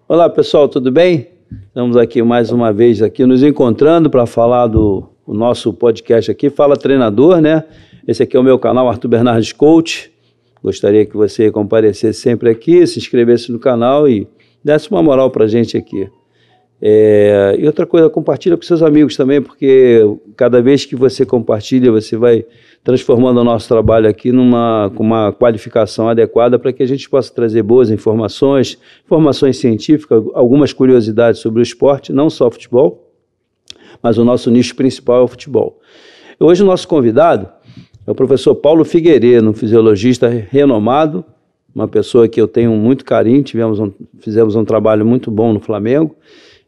Olá pessoal, tudo bem? Estamos aqui mais uma vez aqui nos encontrando para falar do nosso podcast aqui, Fala Treinador, né? Esse aqui é o meu canal, Arthur Bernardes Coach. Gostaria que você comparecesse sempre aqui, se inscrevesse no canal e desse uma moral para a gente aqui. E outra coisa, compartilha com seus amigos também, porque cada vez que você compartilha, você vai transformando o nosso trabalho aqui com uma qualificação adequada para que a gente possa trazer boas informações científicas, algumas curiosidades sobre o esporte, não só futebol, mas o nosso nicho principal é o futebol. Hoje o nosso convidado é o professor Paulo Figueiredo, um fisiologista renomado, uma pessoa que eu tenho muito carinho, fizemos um trabalho muito bom no Flamengo,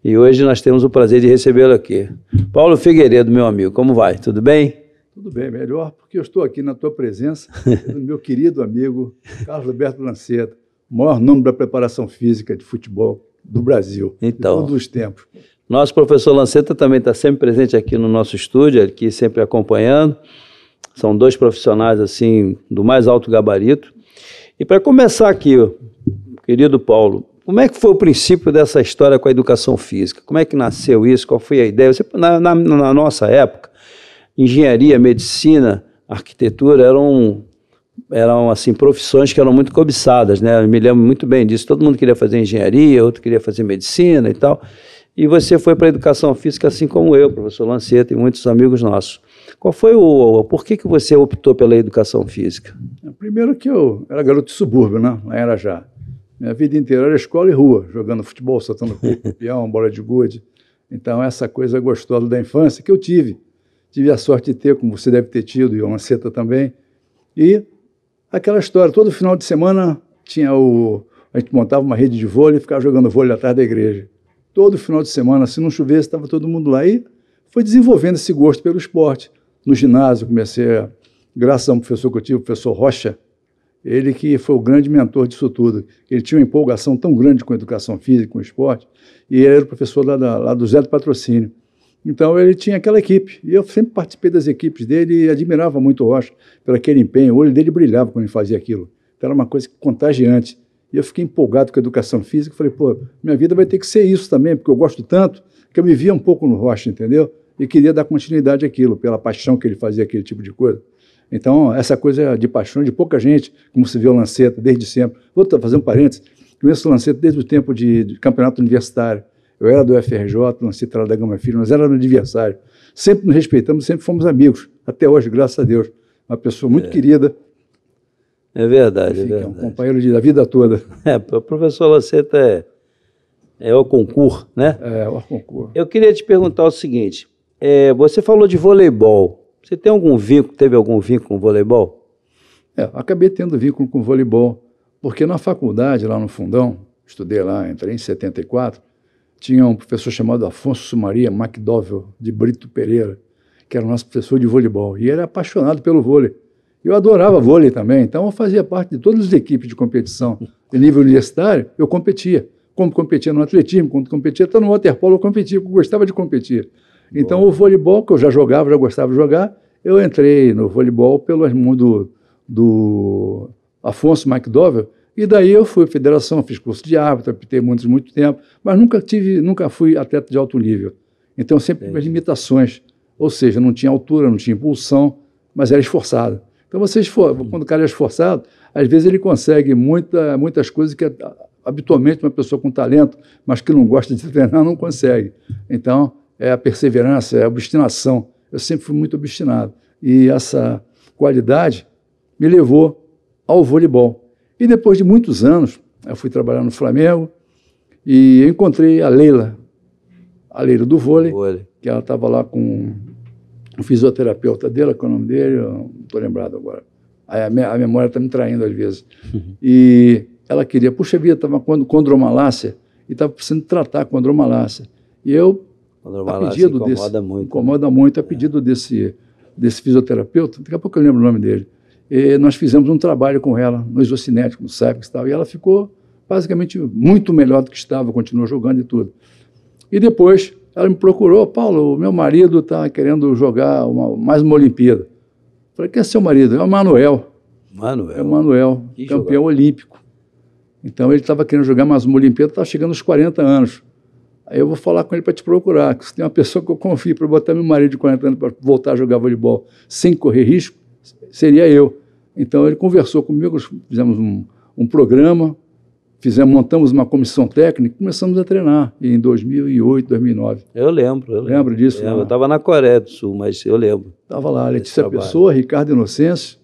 e hoje nós temos o prazer de recebê-lo aqui. Paulo Figueiredo, meu amigo, como vai? Tudo bem? Tudo bem, melhor, porque eu estou aqui na tua presença, do meu querido amigo Carlos Alberto Lanceta, o maior nome da preparação física de futebol do Brasil, então, de todos os tempos. Nosso professor Lanceta também está sempre presente aqui no nosso estúdio, aqui sempre acompanhando. São dois profissionais assim do mais alto gabarito. E para começar aqui, querido Paulo, como é que foi o princípio dessa história com a educação física? Como é que nasceu isso? Qual foi a ideia? Na nossa época, engenharia, medicina, arquitetura eram assim, profissões que eram muito cobiçadas, né? Eu me lembro muito bem disso. Todo mundo queria fazer engenharia, outro queria fazer medicina e tal. E você foi para a educação física, assim como eu, professor Lanceta e muitos amigos nossos. Qual foi por que você optou pela educação física? Primeiro que eu era garoto de subúrbio, né? Lá em Arajá. Minha vida inteira era escola e rua, jogando futebol, soltando peão, bola de gude. Então, essa coisa gostosa da infância que eu tive. Tive a sorte de ter, como você deve ter tido, e o Lanceta também. E aquela história, todo final de semana a gente montava uma rede de vôlei e ficava jogando vôlei atrás da igreja. Todo final de semana, se não chovesse, estava todo mundo lá. E foi desenvolvendo esse gosto pelo esporte. No ginásio, graças a um professor que eu tive, o professor Rocha, ele que foi o grande mentor disso tudo. Ele tinha uma empolgação tão grande com a educação física, com o esporte, e ele era o professor lá do Zé do Patrocínio. Então, ele tinha aquela equipe, e eu sempre participei das equipes dele e admirava muito o Rocha pelo aquele empenho. O olho dele brilhava quando ele fazia aquilo. Então, era uma coisa contagiante. E eu fiquei empolgado com a educação física, falei, minha vida vai ter que ser isso também, porque eu gosto tanto, que eu me via um pouco no Rocha, entendeu? E queria dar continuidade àquilo, pela paixão que ele fazia aquele tipo de coisa. Então, essa coisa de paixão de pouca gente, como se vê o Lanceta desde sempre. Vou fazer um parênteses, conheço o Lanceta desde o tempo de campeonato universitário. Eu era do FRJ, o Lanceta era da Gama Filho, nós éramos adversários. Sempre nos respeitamos, sempre fomos amigos. Até hoje, graças a Deus. Uma pessoa muito querida. É verdade, Enfim, é verdade. É um companheiro da vida toda. O professor Lanceta é o concurso, né? É, o concurso. Eu queria te perguntar o seguinte, você falou de voleibol. Você teve algum vínculo com voleibol? Acabei tendo vínculo com voleibol, porque na faculdade, lá no Fundão, estudei lá, entrei em 74, tinha um professor chamado Afonso Maria McDowell, de Brito Pereira, que era o nosso professor de voleibol, e ele era apaixonado pelo vôlei. Eu adorava vôlei também, então eu fazia parte de todas as equipes de competição. De nível universitário, eu competia. Como competia no atletismo, quando competia até no waterpolo, eu competia, porque eu gostava de competir. Então, o voleibol, que eu já jogava, já gostava de jogar, eu entrei no voleibol pelo mundo do Afonso McDowell, e daí eu fui à federação, fiz curso de árbitro, apitei muito tempo, mas nunca fui atleta de alto nível. Então, sempre tive as limitações, ou seja, não tinha altura, não tinha impulsão, mas era esforçado. Então, quando o cara é esforçado, às vezes ele consegue muitas coisas que habitualmente uma pessoa com talento, mas que não gosta de treinar, não consegue. Então, é a perseverança, é a obstinação. Eu sempre fui muito obstinado. E essa qualidade me levou ao voleibol. E depois de muitos anos, eu fui trabalhar no Flamengo e encontrei a Leila do vôlei, que ela estava lá com o fisioterapeuta dela, que é o nome dele, eu não estou lembrado agora. A memória está me traindo às vezes. E ela queria, puxa vida, estava com condromalácia e estava precisando tratar a condromalácia. E eu, a pedido incomoda muito, a pedido desse fisioterapeuta, daqui a pouco eu lembro o nome dele, e nós fizemos um trabalho com ela, no isocinético, no SEPIX e tal, e ela ficou basicamente muito melhor do que estava, continuou jogando e tudo. E depois ela me procurou, Paulo, o meu marido está querendo jogar mais uma Olimpíada. Falei, quem é seu marido? É o Manuel. É o Manuel, campeão olímpico. Então ele estava querendo jogar mais uma Olimpíada, estava chegando aos 40 anos. Aí eu vou falar com ele para te procurar, que se tem uma pessoa que eu confio para botar meu marido de 40 anos para voltar a jogar voleibol sem correr risco, seria eu. Então ele conversou comigo, fizemos um programa, montamos uma comissão técnica e começamos a treinar em 2008, 2009. Eu lembro. Lembra disso? Eu estava na Coreia do Sul, mas eu lembro. Estava lá, Letícia Pessoa, Ricardo Inocêncio,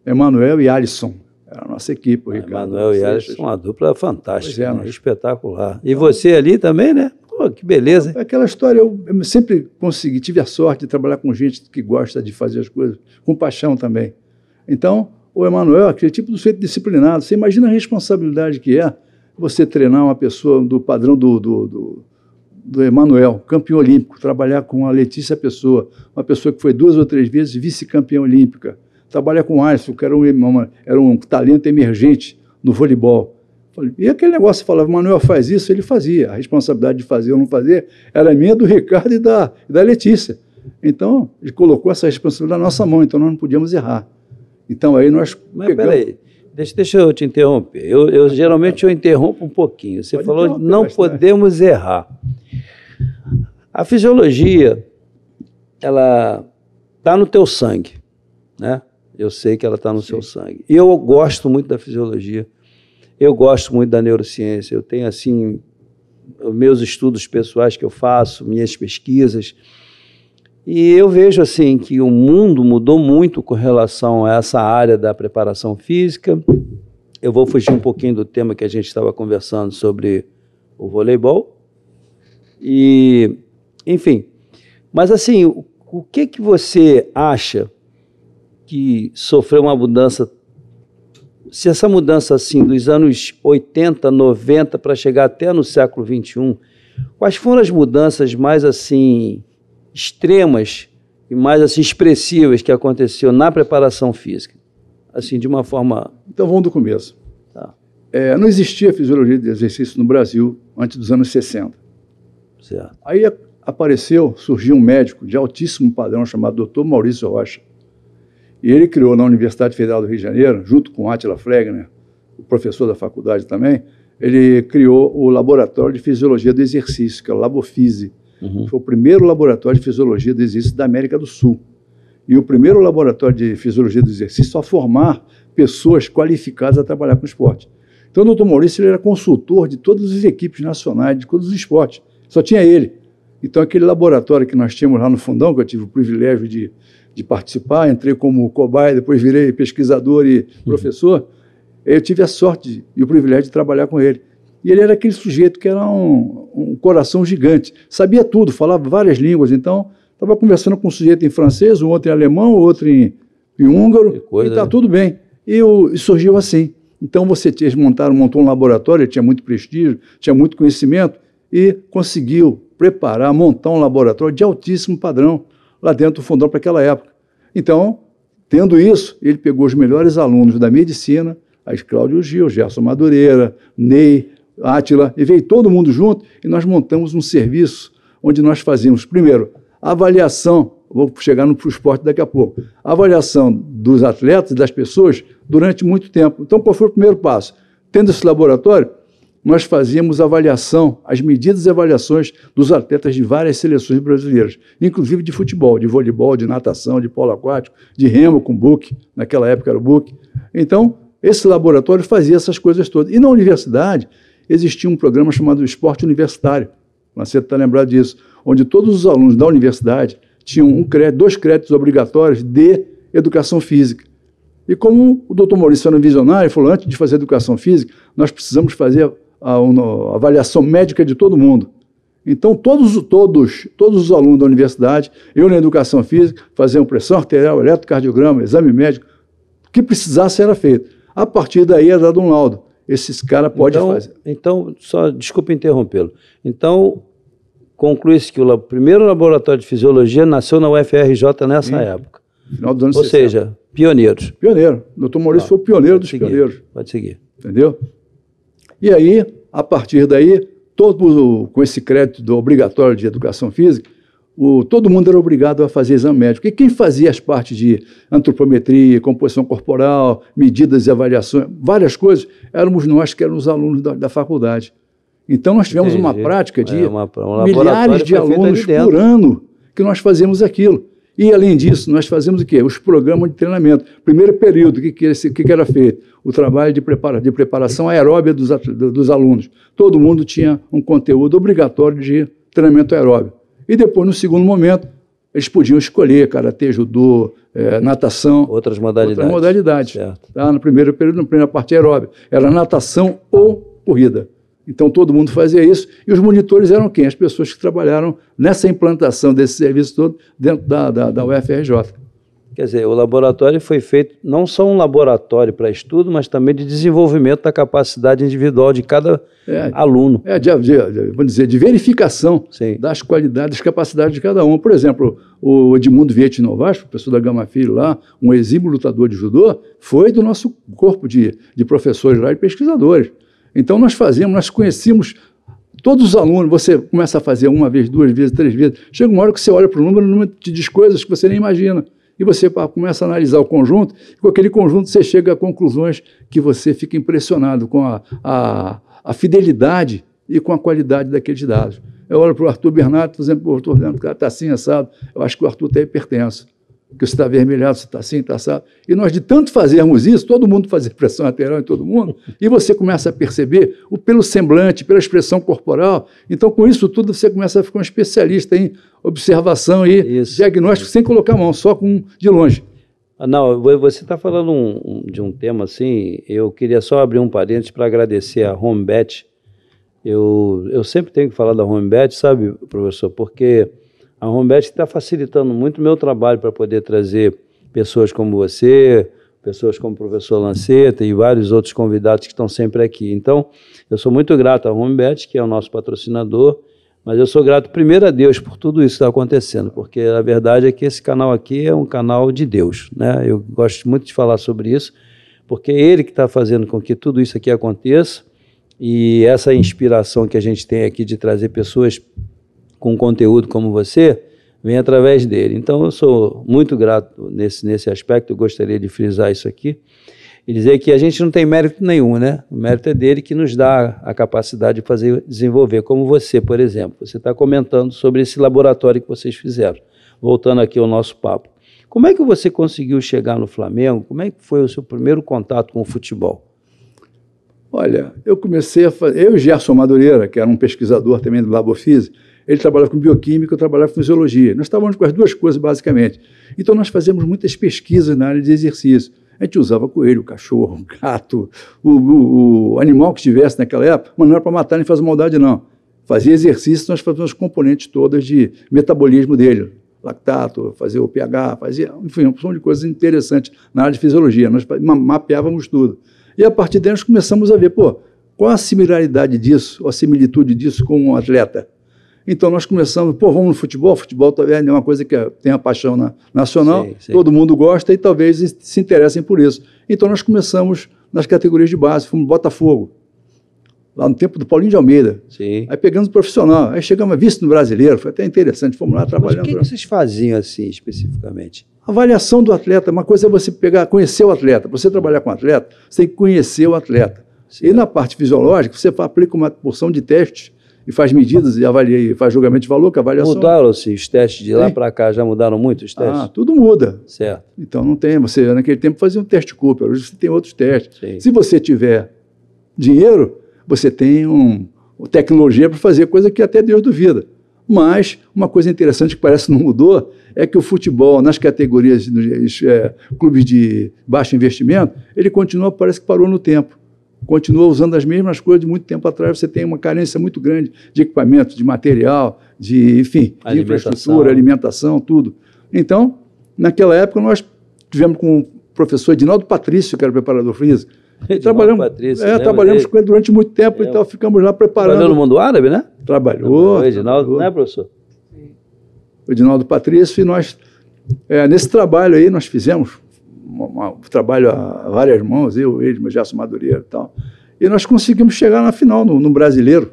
Emanuel e Alisson. Era a nossa equipe, o Ricardo. Emanuel e Alisson, uma dupla fantástica, né? Espetacular. E você ali também, né? Pô, que beleza. Aquela história, eu sempre tive a sorte de trabalhar com gente que gosta de fazer as coisas com paixão também. Então, o Emanuel, aquele tipo de sujeito disciplinado, você imagina a responsabilidade que é você treinar uma pessoa do padrão do Emanuel, campeão olímpico, trabalhar com a Letícia Pessoa, uma pessoa que foi 2 ou 3 vezes vice-campeã olímpica, trabalhar com o Alisson, que era um talento emergente no voleibol. E aquele negócio, você falava, Manuel faz isso, ele fazia. A responsabilidade de fazer ou não fazer era minha, do Ricardo e da Letícia. Então, ele colocou essa responsabilidade na nossa mão, então nós não podíamos errar. Então, aí nós Mas peraí, deixa eu te interromper. Geralmente eu interrompo um pouquinho. Você falou não podemos errar. A fisiologia, ela está no teu sangue, né? Eu sei que ela está no seu sangue. E eu gosto muito da fisiologia. Eu gosto muito da neurociência, eu tenho, assim, meus estudos pessoais que eu faço, minhas pesquisas, e eu vejo, assim, que o mundo mudou muito com relação a essa área da preparação física. Eu vou fugir um pouquinho do tema que a gente estava conversando sobre o voleibol, e, enfim, mas, assim, o que você acha que sofreu uma mudança, se essa mudança assim dos anos 80, 90 para chegar até no século 21, quais foram as mudanças mais assim extremas e mais assim expressivas que aconteceu na preparação física? Assim, de uma forma... Então vamos do começo. Tá. Não existia fisiologia de exercício no Brasil antes dos anos 60. Certo. Aí surgiu um médico de altíssimo padrão chamado Dr. Maurício Rocha. E ele criou na Universidade Federal do Rio de Janeiro, junto com Átila Flegner, o professor da faculdade também, ele criou o Laboratório de Fisiologia do Exercício, que é o Labofise. Foi o primeiro laboratório de fisiologia do exercício da América do Sul. E o primeiro laboratório de fisiologia do exercício a formar pessoas qualificadas a trabalhar com esporte. Então o Dr. Maurício ele era consultor de todas as equipes nacionais, de todos os esportes. Só tinha ele. Então aquele laboratório que nós tínhamos lá no Fundão, que eu tive o privilégio de participar, entrei como cobaia, depois virei pesquisador e professor, eu tive a sorte e o privilégio de trabalhar com ele. E ele era aquele sujeito que era um coração gigante, sabia tudo, falava várias línguas, então estava conversando com um sujeito em francês, um outro em alemão, outro em húngaro, e está tudo bem. E surgiu assim. Então eles montou um laboratório, ele tinha muito prestígio, tinha muito conhecimento, e conseguiu montar um laboratório de altíssimo padrão, lá dentro do Fundão para aquela época. Então, tendo isso, ele pegou os melhores alunos da medicina, aí Cláudio Gil, Gerson Madureira, Ney, Átila, e veio todo mundo junto, e nós montamos um serviço onde nós fazíamos, primeiro, avaliação, vou chegar no esporte daqui a pouco, avaliação dos atletas e das pessoas durante muito tempo. Então, qual foi o primeiro passo? Tendo esse laboratório, nós fazíamos avaliação, as medidas e avaliações dos atletas de várias seleções brasileiras, inclusive de futebol, de voleibol, de natação, de polo aquático, de remo com buque, naquela época era o buque. Então, esse laboratório fazia essas coisas todas. E na universidade existia um programa chamado Esporte Universitário, você está lembrado disso, onde todos os alunos da universidade tinham 2 créditos obrigatórios de educação física. E como o doutor Maurício era um visionário, ele falou, antes de fazer educação física, nós precisamos fazer a avaliação médica de todo mundo. Então, todos os alunos da universidade, eu na educação física, faziam pressão arterial, eletrocardiograma, exame médico, o que precisasse era feito. A partir daí é dado um laudo. Esses caras podem fazer. Então, só desculpe interrompê-lo. Então, conclui-se que o primeiro laboratório de fisiologia nasceu na UFRJ nessa época. Final dos anos 60. Ou seja, pioneiros. Pioneiro. O doutor Maurício foi o pioneiro dos pioneiros. Pode seguir. Entendeu? E aí, a partir daí, com esse crédito obrigatório de educação física, todo mundo era obrigado a fazer exame médico. E quem fazia as partes de antropometria, composição corporal, medidas e avaliações, várias coisas, éramos nós que éramos os alunos da faculdade. Então, nós tivemos uma prática de milhares de alunos por ano que nós fazíamos aquilo. E, além disso, nós fazíamos o quê? Os programas de treinamento. Primeiro período, o que era feito? O trabalho de preparação aeróbia dos alunos. Todo mundo tinha um conteúdo obrigatório de treinamento aeróbio. E depois, no segundo momento, eles podiam escolher karatê, judô, natação. Outras modalidades. Outras modalidades. Tá? No primeiro período, na primeira parte aeróbia. Era natação ou corrida. Então, todo mundo fazia isso. E os monitores eram quem? As pessoas que trabalharam nessa implantação desse serviço todo dentro da UFRJ. Quer dizer, o laboratório foi feito não só um laboratório para estudo, mas também de desenvolvimento da capacidade individual de cada aluno. Vamos dizer, de verificação das qualidades, das capacidades de cada um. Por exemplo, o Edmundo Vietti Novaes, professor da Gama Filho lá, um exímio lutador de judô, foi do nosso corpo de professores lá e pesquisadores. Então, nós conhecíamos todos os alunos. Você começa a fazer uma vez, duas vezes, três vezes. Chega uma hora que você olha para o número te diz coisas que você nem imagina. E você começa a analisar o conjunto, e com aquele conjunto você chega a conclusões que você fica impressionado com a fidelidade e com a qualidade daqueles dados. Eu olho para o Arthur Bernardo, por exemplo, o Arthur Bernardo, o cara está assim, assado, eu acho que o Arthur está hipertenso. Porque você está avermelhado, você está assim, está assado. E nós, de tanto fazermos isso, todo mundo fazia pressão arterial em todo mundo, e você começa a perceber, pelo semblante, pela expressão corporal. Então, com isso tudo, você começa a ficar um especialista em observação e diagnóstico, sem colocar a mão, só de longe. Não, você está falando de um tema assim, eu queria só abrir um parênteses para agradecer a HomeBet. Eu sempre tenho que falar da HomeBet, sabe, professor, porque a HomeBet está facilitando muito o meu trabalho para poder trazer pessoas como você, pessoas como o professor Lanceta e vários outros convidados que estão sempre aqui. Então, eu sou muito grato à HomeBet, que é o nosso patrocinador, mas eu sou grato primeiro a Deus por tudo isso que está acontecendo, porque a verdade é que esse canal aqui é um canal de Deus, né? Eu gosto muito de falar sobre isso, porque é Ele que está fazendo com que tudo isso aqui aconteça, e essa inspiração que a gente tem aqui de trazer pessoas com conteúdo como você, vem através dele. Então, eu sou muito grato nesse aspecto, eu gostaria de frisar isso aqui, e dizer que a gente não tem mérito nenhum, né? O mérito é dele que nos dá a capacidade de desenvolver, como você, por exemplo. Você está comentando sobre esse laboratório que vocês fizeram. Voltando aqui ao nosso papo. Como é que você conseguiu chegar no Flamengo? Como é que foi o seu primeiro contato com o futebol? Olha, eu comecei a fazer... Eu e Gerson Madureira, que era um pesquisador também do Labofísica, ele trabalhava com bioquímica, eu trabalhava com fisiologia. Nós estávamos com as duas coisas, basicamente. Então, nós fazíamos muitas pesquisas na área de exercício. A gente usava coelho, cachorro, gato, o animal que estivesse naquela época, mas não era para matar nem fazer maldade, não. Fazia exercício, nós fazíamos as componentes todas de metabolismo dele. Lactato, fazia o pH, fazia, enfim, uma opção de coisas interessantes na área de fisiologia. Nós mapeávamos tudo. E, a partir daí, nós começamos a ver, qual a similaridade disso, a similitude disso com um atleta? Então, nós começamos, vamos no futebol. Futebol talvez é uma coisa que tem a paixão nacional, sim. Todo mundo gosta e talvez se interessem por isso. Então, nós começamos nas categorias de base, fomos Botafogo, lá no tempo do Paulinho de Almeida. Sim. Aí pegamos o profissional, aí chegamos a vice no Brasileiro, foi até interessante, fomos lá trabalhando. Mas o que vocês faziam assim, especificamente? Avaliação do atleta, uma coisa é você conhecer o atleta. Para você trabalhar com o atleta, você tem que conhecer o atleta. Sim. E na parte fisiológica, você aplica uma porção de testes, e faz medidas e avalia, e faz julgamento de valor, que a avaliação... Mudaram-se os testes de lá para cá, já mudaram muito os testes? Tudo muda. Certo. Então não tem, você naquele tempo fazia um teste Cooper, hoje você tem outros testes. Sim. Se você tiver dinheiro, você tem tecnologia para fazer coisa que até Deus duvida. Mas uma coisa interessante que parece que não mudou é que o futebol, nas categorias, clubes de baixo investimento, ele continua, parece que parou no tempo. Continua usando as mesmas coisas de muito tempo atrás. Você tem uma carência muito grande de equipamento, de material, de infraestrutura, alimentação, tudo. Então, naquela época, nós tivemos com o professor Edinaldo Patrício, que era preparador físico. Trabalhamos com ele durante muito tempo, então ficamos lá preparando. Trabalhou no mundo árabe, né? Trabalhou. O Edinaldo, né, professor? O Edinaldo Patrício, e nós, nesse trabalho aí, nós fizemos um trabalho a várias mãos, ele, Gerson Madureira e tal, e nós conseguimos chegar na final no Brasileiro.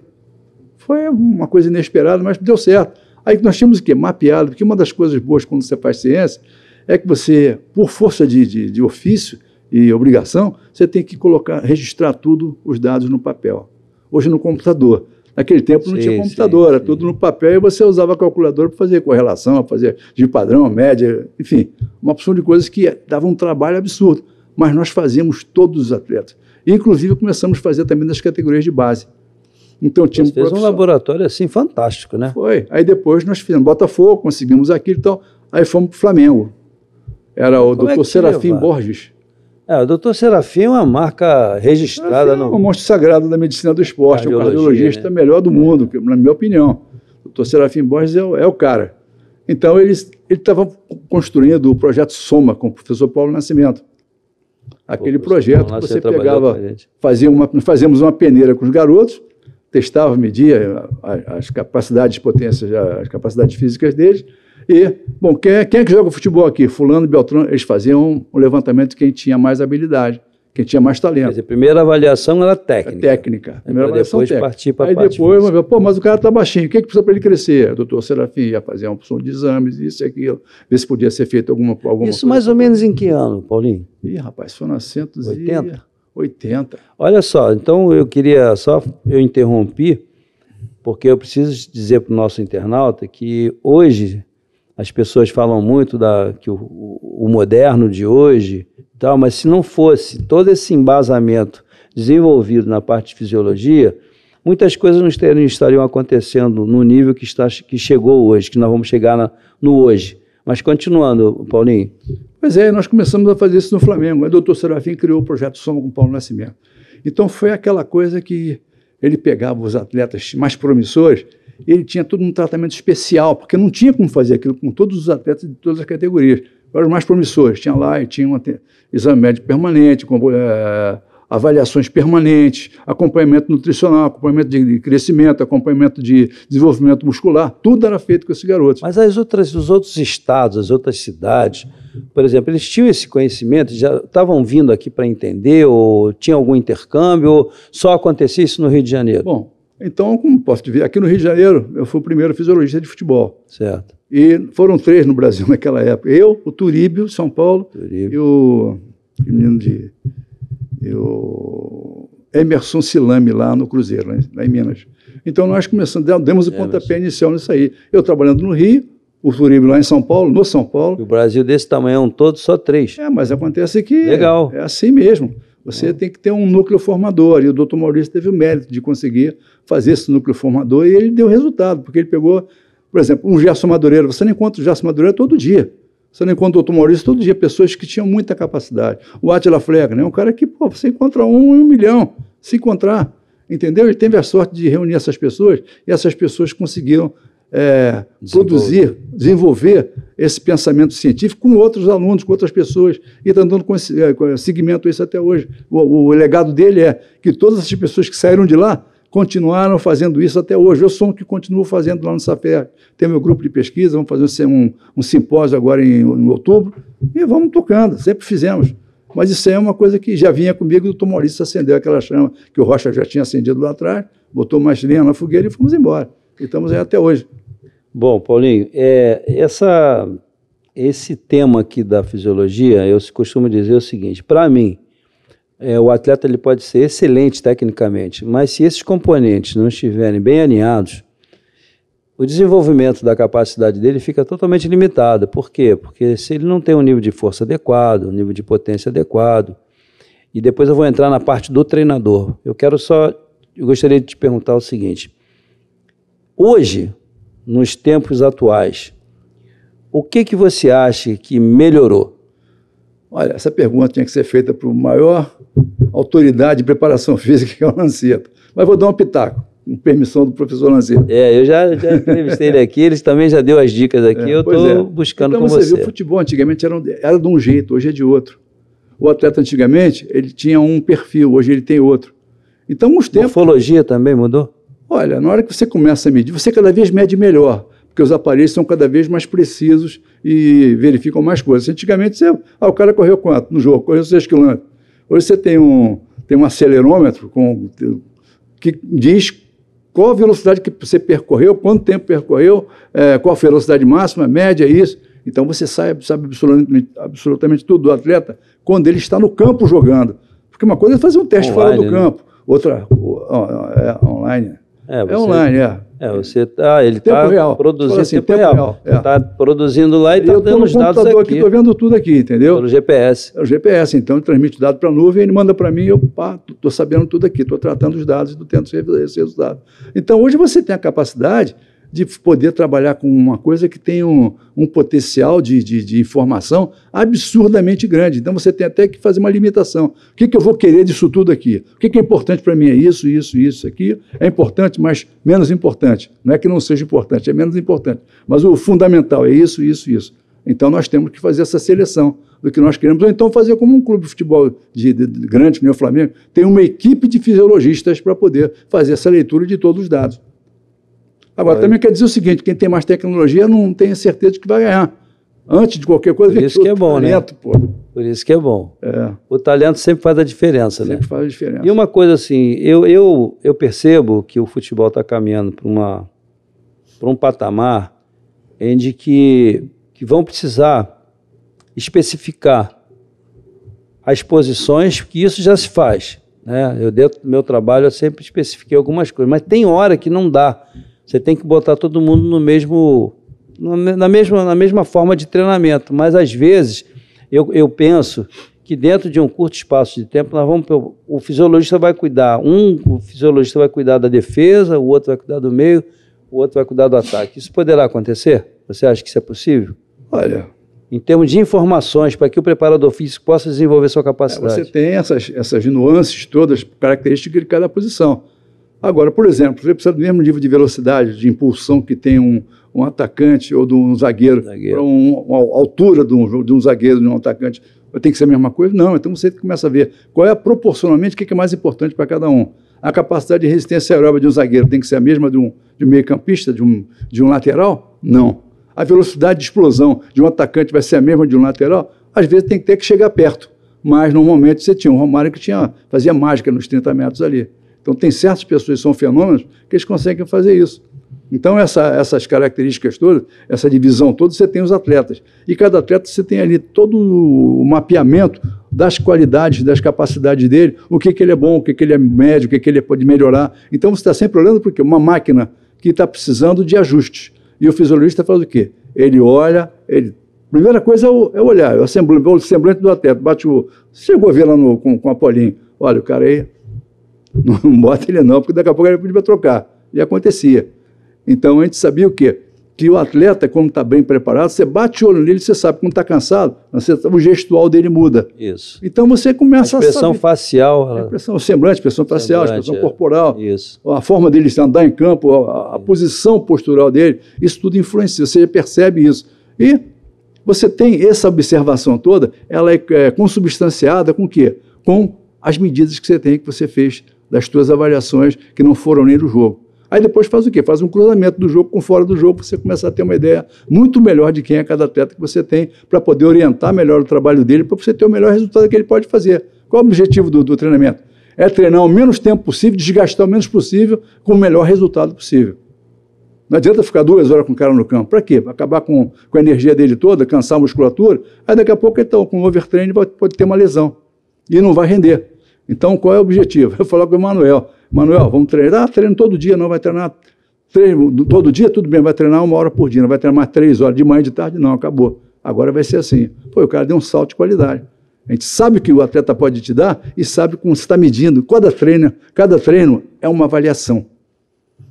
Foi uma coisa inesperada, mas deu certo. Aí nós tínhamos o quê? Mapeado, porque uma das coisas boas quando você faz ciência é que você, por força de ofício e obrigação, você tem que registrar tudo, os dados no papel. Hoje no computador. Naquele tempo não tinha computador, era tudo no papel e você usava a calculadora para fazer correlação, para fazer de padrão, média, enfim, uma opção de coisas que davam um trabalho absurdo. Mas nós fazíamos todos os atletas. Inclusive começamos a fazer também nas categorias de base. Então tínhamos fez um laboratório assim fantástico, né? Foi. Aí depois nós fizemos Botafogo, conseguimos aquilo e tal. Aí fomos para o Flamengo. Era o Dr. Serafim Borges. O Dr. Serafim é uma marca registrada. É um monstro sagrado da medicina do esporte, é o cardiologista melhor do mundo, na minha opinião. O Dr. Serafim Borges é o cara. Então ele estava construindo o projeto Soma com o professor Paulo Nascimento. Aquele projeto que você pegava, fazíamos uma peneira com os garotos, testava, media as capacidades de potência, as capacidades físicas deles. E, bom, quem é que joga futebol aqui? Fulano, Beltrano, eles faziam um levantamento de quem tinha mais habilidade, quem tinha mais talento. Quer dizer, a primeira avaliação era técnica. Técnica. Primeira avaliação depois técnica. Partir para aí depois, mas o cara está baixinho, o que precisa para ele crescer? O doutor Serafim ia fazer uma opção de exames, isso e aquilo, ver se podia ser feito alguma isso coisa. Mais ou menos em que ano, Paulinho? Ih, rapaz, foi nas 180. Olha só, então eu interrompi, porque eu preciso dizer para o nosso internauta que hoje as pessoas falam muito que o moderno de hoje, tal, mas se não fosse todo esse embasamento desenvolvido na parte de fisiologia, muitas coisas não estariam acontecendo no nível que chegou hoje, que nós vamos chegar no hoje. Mas continuando, Paulinho. Pois é, nós começamos a fazer isso no Flamengo. Aí o doutor Serafim criou o projeto Soma com o Paulo Nascimento. Então foi aquela coisa que ele pegava os atletas mais promissores, ele tinha todo um tratamento especial, porque não tinha como fazer aquilo com todos os atletas de todas as categorias. Eram os mais promissores, tinha lá e tinha um exame médico permanente, avaliações permanentes, acompanhamento nutricional, acompanhamento de crescimento, acompanhamento de desenvolvimento muscular, tudo era feito com esses garotos. Mas os outros estados, as outras cidades, por exemplo, eles tinham esse conhecimento, já estavam vindo aqui para entender, ou tinha algum intercâmbio, ou só acontecia isso no Rio de Janeiro? Bom, então, como posso te ver, aqui no Rio de Janeiro, eu fui o primeiro fisiologista de futebol. Certo. E foram 3 no Brasil naquela época. Eu, o Turíbio, São Paulo, e o menino o Emerson Silame, lá no Cruzeiro, lá em Minas. Então, nós demos o pontapé inicial nisso aí. Eu trabalhando no Rio, o Turíbio lá em São Paulo, no São Paulo. O Brasil desse tamanho todo, só 3. Mas acontece que legal. É assim mesmo. Você tem que ter um núcleo formador, e o doutor Maurício teve o mérito de conseguir fazer esse núcleo formador, e ele deu resultado, porque ele pegou, por exemplo, um Gerson Madureira. Você não encontra o Gerson Madureira todo dia. Você não encontra o doutor Maurício todo dia, pessoas que tinham muita capacidade. O Átila Fleca, né? Um cara que, você encontra um em 1 milhão, se encontrar, entendeu? Ele teve a sorte de reunir essas pessoas, e essas pessoas conseguiram desenvolver esse pensamento científico com outros alunos, com outras pessoas, e está dando seguimento a isso até hoje. O legado dele é que todas as pessoas que saíram de lá continuaram fazendo isso até hoje. Eu sou um que continuo fazendo lá no SAFER. Tem meu grupo de pesquisa, vamos fazer um simpósio agora em outubro, e vamos tocando, sempre fizemos. Mas isso aí é uma coisa que já vinha comigo, e o doutor Maurício acendeu aquela chama que o Rocha já tinha acendido lá atrás, botou mais lenha na fogueira e fomos embora. E estamos aí até hoje. Bom, Paulinho, esse tema aqui da fisiologia, eu costumo dizer o seguinte, para mim, o atleta ele pode ser excelente tecnicamente, mas se esses componentes não estiverem bem alinhados, o desenvolvimento da capacidade dele fica totalmente limitado. Por quê? Porque se ele não tem um nível de força adequado, um nível de potência adequado, e depois eu vou entrar na parte do treinador. Eu gostaria de te perguntar o seguinte, hoje, nos tempos atuais, o que você acha que melhorou? Olha, essa pergunta tinha que ser feita para o maior autoridade de preparação física, que é o Lanceta. Mas vou dar um pitaco, com permissão do professor Lanceta. Eu já entrevistei ele aqui, ele também já deu as dicas aqui, eu estou buscando com você. Então, o futebol antigamente era de um jeito, hoje é de outro. O atleta antigamente, ele tinha um perfil, hoje ele tem outro. Então, uns tempos... Morfologia também mudou? Olha, na hora que você começa a medir, você cada vez mede melhor, porque os aparelhos são cada vez mais precisos e verificam mais coisas. Antigamente, o cara correu quanto no jogo? Correu 6 km. Hoje você tem um acelerômetro que diz qual a velocidade que você percorreu, quanto tempo percorreu, qual a velocidade máxima, média, isso. Então você sabe absolutamente tudo do atleta quando ele está no campo jogando. Porque uma coisa é fazer um teste online, fora do campo, outra online. Online. Ele está produzindo assim, tempo real. Está produzindo lá e está dando os dados aqui. Estou vendo tudo aqui, entendeu? Pelo GPS. É o GPS, então ele transmite o dado para a nuvem, ele manda para mim e eu estou sabendo tudo aqui, estou tratando os dados e estou tendo esse resultado. Então hoje você tem a capacidade de poder trabalhar com uma coisa que tem um potencial de informação absurdamente grande. Então você tem até que fazer uma limitação. O que eu vou querer disso tudo aqui? O que é importante para mim? É isso, isso, isso aqui. É importante, mas menos importante. Não é que não seja importante, é menos importante. Mas o fundamental é isso, isso, isso. Então nós temos que fazer essa seleção do que nós queremos. Ou então fazer como um clube de futebol de grande, que nem o Flamengo, tem uma equipe de fisiologistas para poder fazer essa leitura de todos os dados. Agora, também quer dizer o seguinte, quem tem mais tecnologia não tem certeza de que vai ganhar. Antes de qualquer coisa... Por isso que é bom, talento, né? Por isso que é bom. O talento sempre faz a diferença, né? Sempre faz a diferença. E uma coisa assim, eu percebo que o futebol está caminhando para um patamar em que vão precisar especificar as posições, que isso já se faz, né? Eu, dentro do meu trabalho, eu sempre especifiquei algumas coisas, mas tem hora que não dá. Você tem que botar todo mundo na mesma forma de treinamento, mas às vezes eu penso que dentro de um curto espaço de tempo o fisiologista vai cuidar, o fisiologista vai cuidar da defesa, o outro vai cuidar do meio, o outro vai cuidar do ataque. Isso poderá acontecer? Você acha que isso é possível? Olha, em termos de informações, para que o preparador físico possa desenvolver sua capacidade. Você tem essas nuances todas, características de cada posição. Agora, por exemplo, você precisa do mesmo nível de velocidade, de impulsão que tem um atacante ou de um zagueiro. Para uma altura de um zagueiro, de um atacante, tem que ser a mesma coisa? Não, então você começa a ver qual é proporcionalmente o que é mais importante para cada um. A capacidade de resistência aeróbica de um zagueiro tem que ser a mesma de um meio-campista, de um lateral? Não. A velocidade de explosão de um atacante vai ser a mesma de um lateral? Às vezes tem que ter que chegar perto, mas normalmente você tinha um Romário que fazia mágica nos 30 metros ali. Então, tem certas pessoas que são fenômenos que eles conseguem fazer isso. Então, essas características todas, essa divisão toda, você tem os atletas. E cada atleta você tem ali todo o mapeamento das qualidades, das capacidades dele, o que ele é bom, o que ele é médio, o que ele pode melhorar. Então, você está sempre olhando porque uma máquina que está precisando de ajustes. E o fisiologista faz o quê? Ele olha, primeira coisa é olhar, o semblante do atleta. Você chegou a ver lá com a Paulinho, olha, o cara aí... Não bota ele não, porque daqui a pouco ele podia trocar. E acontecia. Então a gente sabia o quê? Que o atleta, quando está bem preparado, você bate o olho nele, você sabe, quando está cansado, o gestual dele muda. Isso. Então você começa a saber. A expressão facial. O semblante, a expressão facial, a expressão corporal. Isso. A forma dele andar em campo, a posição postural dele, isso tudo influencia, você percebe isso. E você tem essa observação toda, ela é consubstanciada com o quê? Com as medidas que você tem, que você fez das suas avaliações que não foram nem do jogo. Aí depois faz o quê? Faz um cruzamento do jogo com fora do jogo, para você começar a ter uma ideia muito melhor de quem é cada atleta que você tem, para poder orientar melhor o trabalho dele, para você ter o melhor resultado que ele pode fazer. Qual é o objetivo do treinamento? É treinar o menos tempo possível, desgastar o menos possível, com o melhor resultado possível. Não adianta ficar 2 horas com o cara no campo. Para quê? Para acabar com a energia dele toda, cansar a musculatura, aí daqui a pouco, então, com o overtraining, pode ter uma lesão. E não vai render. Então, qual é o objetivo? Eu falo com o Manuel, vamos treinar? Treino todo dia, não vai treinar todo dia, tudo bem, vai treinar 1 hora por dia, não vai treinar mais 3 horas, de manhã e de tarde, não, acabou. Agora vai ser assim. Pô, o cara deu um salto de qualidade. A gente sabe o que o atleta pode te dar e sabe como você está medindo. Cada treino é uma avaliação.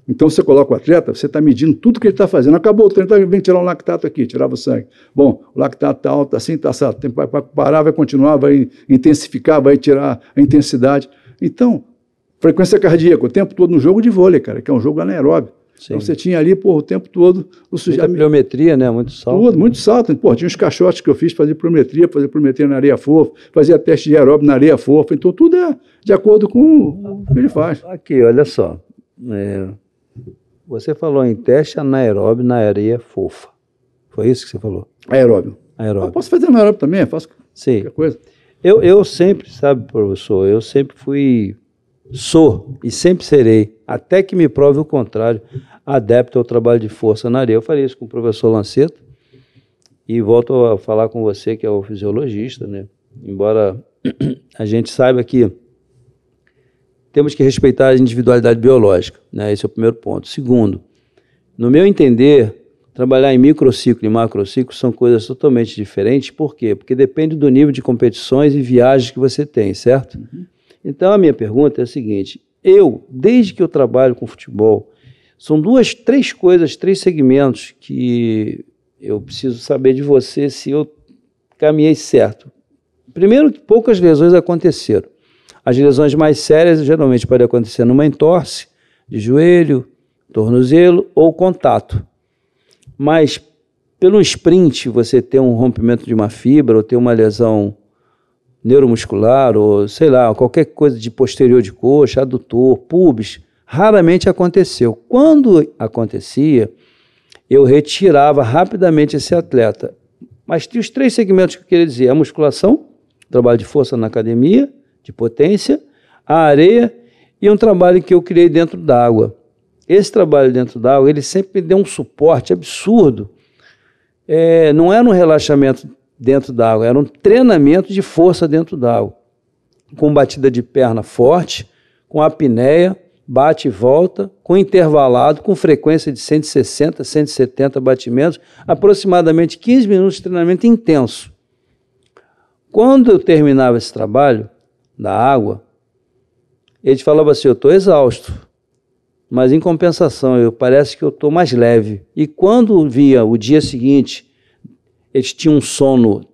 Então, você coloca o atleta, você está medindo tudo que ele está fazendo. Acabou o treino, vem tirar um lactato aqui, tirava o sangue. Bom, o lactato está alto, assim, está certo. Vai parar, vai continuar, vai intensificar, vai tirar a intensidade. Então, frequência cardíaca, o tempo todo no jogo de vôlei, cara, que é um jogo anaeróbio. Sim. Então, você tinha ali, o tempo todo... Muita pliometria, né? Muito salto. Tudo, muito salto. Tinha uns caixotes que eu fiz, fazia pliometria na areia fofa, fazia teste de aeróbio na areia fofa. Então, tudo é de acordo com o que ele faz. Aqui, olha só. Você falou em teste anaeróbio na areia fofa. Foi isso que você falou? Aeróbio. Eu posso fazer anaeróbio também, faço qualquer coisa. Eu sempre, sabe, professor, eu sempre fui sou e sempre serei, até que me prove o contrário, adepto ao trabalho de força na areia. Eu falei isso com o professor Lanceta e volto a falar com você, que é o fisiologista, né? Embora a gente saiba que temos que respeitar a individualidade biológica, né? Esse é o primeiro ponto. Segundo, no meu entender, trabalhar em microciclo e macrociclo são coisas totalmente diferentes. Por quê? Porque depende do nível de competições e viagens que você tem, certo? Uhum. Então, a minha pergunta é a seguinte: desde que eu trabalho com futebol, são três segmentos que eu preciso saber de você se eu caminhei certo. Primeiro, poucas lesões aconteceram. As lesões mais sérias geralmente podem acontecer numa entorse de joelho, tornozelo ou contato. Mas pelo sprint você ter um rompimento de uma fibra ou ter uma lesão neuromuscular ou sei lá, qualquer coisa de posterior de coxa, adutor, pubis, raramente aconteceu. Quando acontecia, eu retirava rapidamente esse atleta. Mas tem os três segmentos que eu queria dizer: a musculação, trabalho de força na academia, de potência, a areia e um trabalho que eu criei dentro d'água. Esse trabalho dentro d'água, ele sempre me deu um suporte absurdo. Não era um relaxamento dentro d'água, era um treinamento de força dentro d'água, com batida de perna forte, com apneia, bate e volta, com intervalado, com frequência de 160, 170 batimentos, aproximadamente 15 minutos de treinamento intenso. Quando eu terminava esse trabalho da água, ele falava assim: eu estou exausto, mas em compensação, parece que eu estou mais leve. E quando via o dia seguinte, eles tinham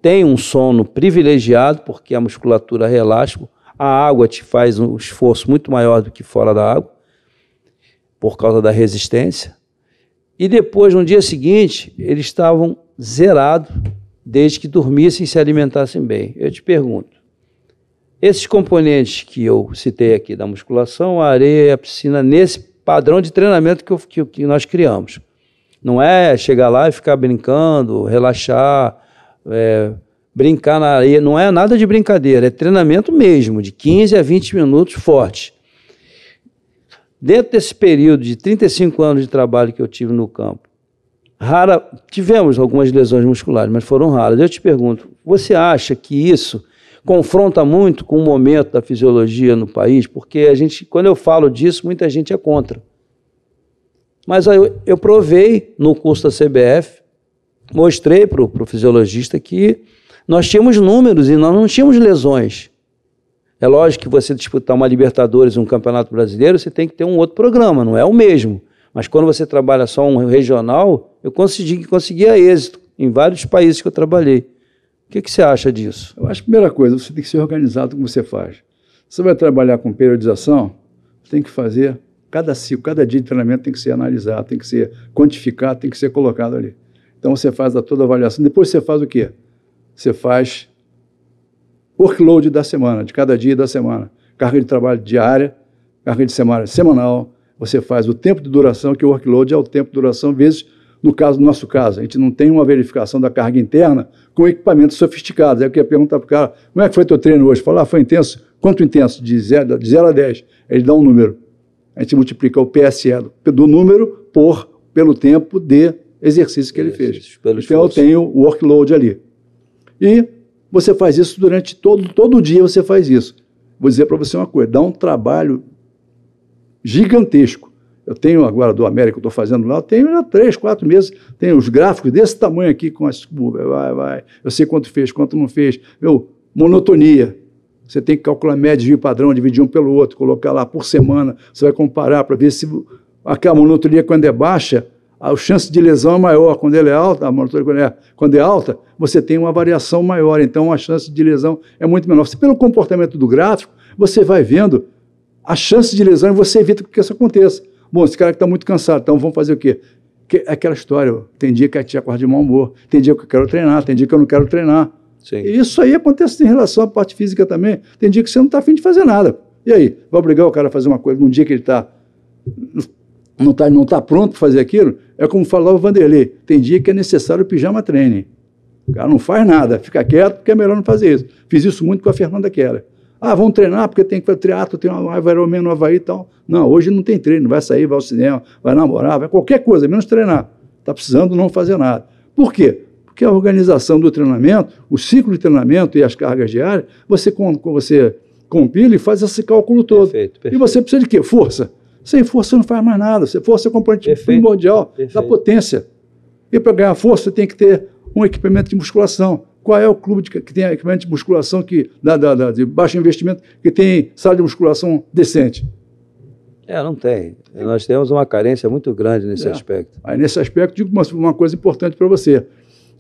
tem um sono privilegiado, porque a musculatura relaxa, a água te faz um esforço muito maior do que fora da água, por causa da resistência. E depois, no dia seguinte, eles estavam zerados, desde que dormissem e se alimentassem bem. Eu te pergunto, esses componentes que eu citei aqui da musculação, a areia e a piscina, nesse padrão de treinamento que nós criamos. Não é chegar lá e ficar brincando, relaxar, brincar na areia. Não é nada de brincadeira, é treinamento mesmo, de 15 a 20 minutos forte. Dentro desse período de 35 anos de trabalho que eu tive no campo, tivemos algumas lesões musculares, mas foram raras. Eu te pergunto, você acha que isso confronta muito com o momento da fisiologia no país? Porque quando eu falo disso, muita gente é contra. Mas eu provei no curso da CBF, mostrei para o fisiologista que nós tínhamos números e nós não tínhamos lesões. É lógico que você disputar uma Libertadores, um Campeonato Brasileiro, você tem que ter um outro programa, não é o mesmo. Mas quando você trabalha só um regional, eu conseguia êxito em vários países que eu trabalhei. O que você acha disso? Eu acho que a primeira coisa, você tem que ser organizado como você faz. Você vai trabalhar com periodização, você tem que fazer cada ciclo, cada dia de treinamento tem que ser analisado, tem que ser quantificado, tem que ser colocado ali. Então você faz toda a avaliação. Depois você faz o quê? Você faz workload da semana, de cada dia da semana. Carga de trabalho diária, carga de semana semanal. Você faz o tempo de duração, que o workload é o tempo de duração, vezes, no nosso caso, a gente não tem uma verificação da carga interna com equipamentos sofisticados. Aí eu queria perguntar para o cara: como é que foi teu treino hoje? Falar, foi intenso. Quanto intenso? De 0 a 10. Ele dá um número. A gente multiplica o PSE do número pelo tempo de exercício que ele fez. Então eu tenho o workload ali. E você faz isso durante todo dia, você faz isso. Vou dizer para você uma coisa: dá um trabalho gigantesco. Eu tenho agora do América, que eu estou fazendo lá, eu tenho já 3, 4 meses, tenho os gráficos desse tamanho aqui com as curvas, vai. Eu sei quanto fez, quanto não fez. Monotonia. Você tem que calcular média, desvio padrão, dividir um pelo outro, colocar lá por semana, você vai comparar para ver se aquela monotonia, quando é baixa, a chance de lesão é maior. Quando ela é alta, a monotonia quando é alta, você tem uma variação maior, então a chance de lesão é muito menor. Pelo comportamento do gráfico, você vai vendo a chance de lesão e você evita que isso aconteça. Bom, esse cara que está muito cansado, então vamos fazer o quê? É aquela história, tem dia que a gente acorda de mau humor, tem dia que eu quero treinar, tem dia que eu não quero treinar. Sim. E isso aí acontece em relação à parte física também. Tem dia que você não está afim de fazer nada. E aí? Vai obrigar o cara a fazer uma coisa num dia que ele não tá pronto para fazer aquilo? É como falava o Vanderlei, tem dia que é necessário o pijama training. O cara não faz nada, fica quieto porque é melhor não fazer isso. Fiz isso muito com a Fernanda Keller. Ah, vamos treinar porque tem que fazer triatlo, tem uma Ironman no Havaí e tal. Não, hoje não tem treino, vai sair, vai ao cinema, vai namorar, vai qualquer coisa, menos treinar. Está precisando não fazer nada. Por quê? Porque a organização do treinamento, o ciclo de treinamento e as cargas diárias, você compila e faz esse cálculo todo. Perfeito. E você precisa de quê? Força. Sem força você não faz mais nada. Força é componente primordial da potência. E para ganhar força você tem que ter um equipamento de musculação. Qual é o clube que tem equipamento de musculação de baixo investimento, que tem sala de musculação decente? Não tem. Nós temos uma carência muito grande nesse aspecto. Aí, nesse aspecto, digo uma coisa importante para você.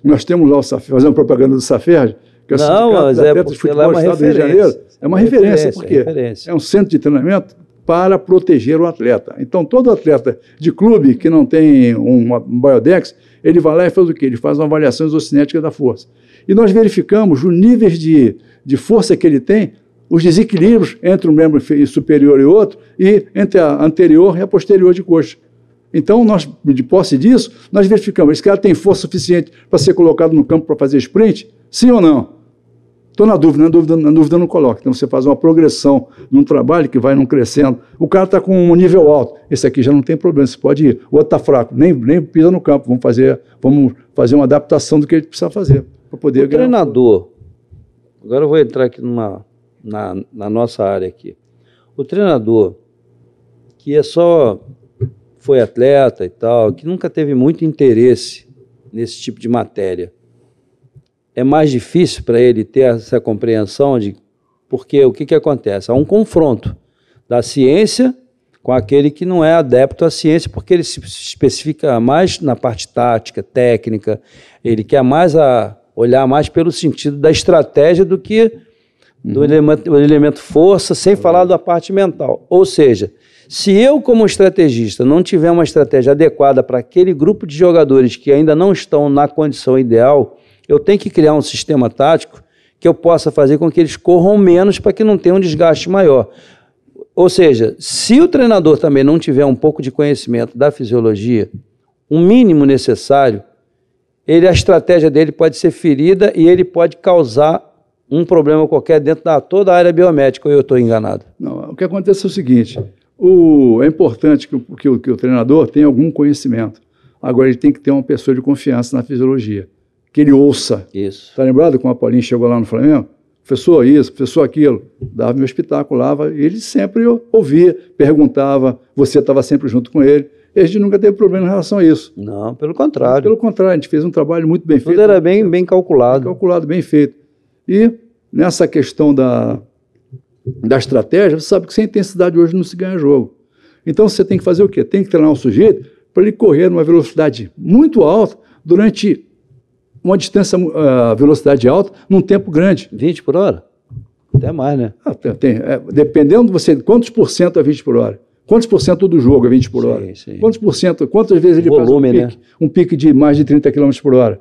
Nós temos lá o Safer, fazendo propaganda do Safer, que é o Sindicato de Atletas de Futebol do Estado do Rio de Janeiro. É uma referência, porque é um centro de treinamento para proteger o atleta. Então, todo atleta de clube que não tem um Biodex, ele vai lá e faz o quê? Ele faz uma avaliação isocinética da força. E nós verificamos os níveis de força que ele tem, os desequilíbrios entre um membro superior e outro, e entre a anterior e a posterior de coxa. Então, nós, de posse disso, nós verificamos, esse cara tem força suficiente para ser colocado no campo para fazer sprint? Sim ou não? Estou na dúvida, na dúvida não coloca. Então, você faz uma progressão num trabalho que vai não crescendo. O cara está com um nível alto, esse aqui já não tem problema, você pode ir. O outro está fraco, nem pisa no campo, vamos fazer uma adaptação do que ele precisa fazer. Poder o treinador, agora eu vou entrar aqui na nossa área aqui. O treinador que foi atleta e tal, que nunca teve muito interesse nesse tipo de matéria, é mais difícil para ele ter essa compreensão porque o que acontece? Há um confronto da ciência com aquele que não é adepto à ciência, porque ele se especifica mais na parte tática, técnica, ele quer olhar mais pelo sentido da estratégia do que do elemento força, sem falar da parte mental. Ou seja, se eu, como estrategista, não tiver uma estratégia adequada para aquele grupo de jogadores que ainda não estão na condição ideal, eu tenho que criar um sistema tático que eu possa fazer com que eles corram menos para que não tenha um desgaste maior. Ou seja, se o treinador também não tiver um pouco de conhecimento da fisiologia, um mínimo necessário, a estratégia dele pode ser ferida e ele pode causar um problema qualquer dentro da toda a área biomédica, ou eu estou enganado? Não, o que acontece é o seguinte, é importante que o treinador tenha algum conhecimento. Agora, ele tem que ter uma pessoa de confiança na fisiologia, que ele ouça. Isso. Está lembrado quando o Paulinho chegou lá no Flamengo? Professor isso, professor aquilo, dava meu espetáculo lá, ele sempre ouvia, perguntava, você estava sempre junto com ele. E a gente nunca teve problema em relação a isso. Não, pelo contrário. Pelo contrário, a gente fez um trabalho muito bem feito. Tudo era bem calculado. Bem calculado, bem feito. E nessa questão da estratégia, você sabe que sem intensidade hoje não se ganha jogo. Então você tem que fazer o quê? Tem que treinar o sujeito para ele correr numa velocidade muito alta durante uma distância, velocidade alta, num tempo grande. 20 por hora? Até mais, né? Dependendo de você, quantos por cento é 20 por hora? Quantos por cento do jogo é 20 por hora? Sim. Quantas vezes ele volume, faz um pique de mais de 30 km por hora?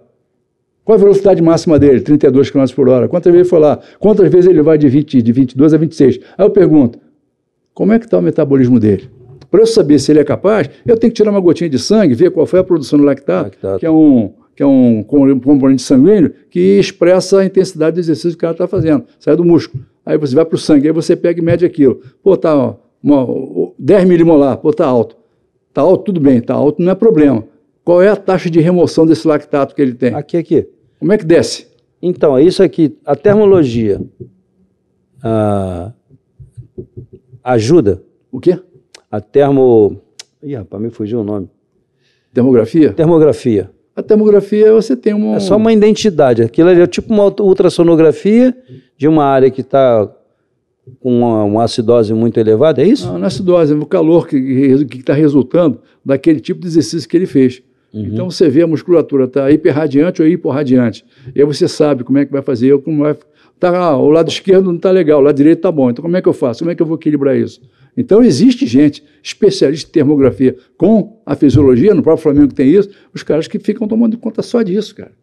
Qual a velocidade máxima dele? 32 km por hora. Quantas vezes ele foi lá? Quantas vezes ele vai de 22 a 26? Aí eu pergunto, como é que está o metabolismo dele? Para eu saber se ele é capaz, eu tenho que tirar uma gotinha de sangue, ver qual foi a produção do lactato. Que é um componente sanguíneo que expressa a intensidade do exercício que o cara está fazendo. Sai do músculo. Aí você vai para o sangue, aí você pega e mede aquilo. Pô, tá 10 milimolar, pô, tá alto. Tá alto, tudo bem, tá alto, não é problema. Qual é a taxa de remoção desse lactato que ele tem? Aqui. Como é que desce? Então, é isso aqui, a termologia ajuda. O quê? Ih, rapaz, me fugiu o nome. Termografia? Termografia. A termografia, você tem É só uma identidade. Aquilo é tipo uma ultrassonografia de uma área que está com uma acidose muito elevada, é isso? Não é acidose, é o calor que está resultando daquele tipo de exercício que ele fez. Então você vê a musculatura está hiperradiante ou hiporradiante. E aí você sabe como é que vai fazer, o lado esquerdo não está legal, o lado direito está bom. Então como é que eu faço? Como é que eu vou equilibrar isso? Então existe gente, especialista em termografia com a fisiologia, no próprio Flamengo tem isso, os caras que ficam tomando conta só disso, cara.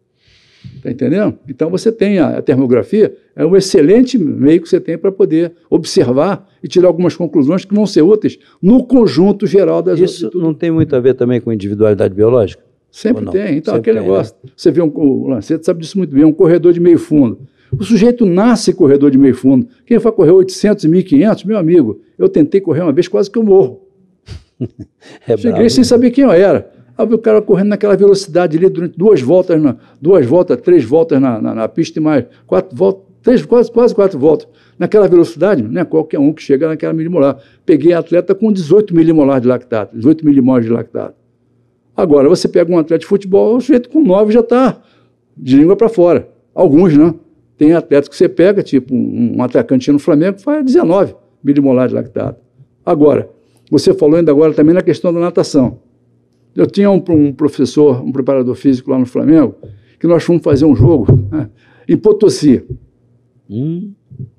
Está entendendo? Então você tem a termografia, é um excelente meio que você tem para poder observar e tirar algumas conclusões que vão ser úteis no conjunto geral das outras. Isso não tem muito a ver também com individualidade biológica? Sempre tem. Então, sempre aquele negócio, né? Você vê o Lancet sabe disso muito bem, um corredor de meio fundo. O sujeito nasce corredor de meio fundo. Quem vai correr 800 e 1.500, meu amigo, eu tentei correr uma vez, quase que eu morro. Cheguei bravo, sem saber quem eu era. Aí o cara correndo naquela velocidade ali durante 2 voltas, 3 voltas na pista e mais 4 voltas, quase 4 voltas. Naquela velocidade, não é qualquer um que chega naquela milimolar. Peguei atleta com 18 milimolar de lactato, 18 milimolar de lactato. Agora, você pega um atleta de futebol, o sujeito com 9 já está de língua para fora. Alguns, né? Tem atletas que você pega, tipo um atacante no Flamengo, que faz 19 milimolar de lactato. Agora, você falou ainda agora também na questão da natação. Eu tinha um professor, um preparador físico lá no Flamengo, que nós fomos fazer um jogo, né, em Potosí,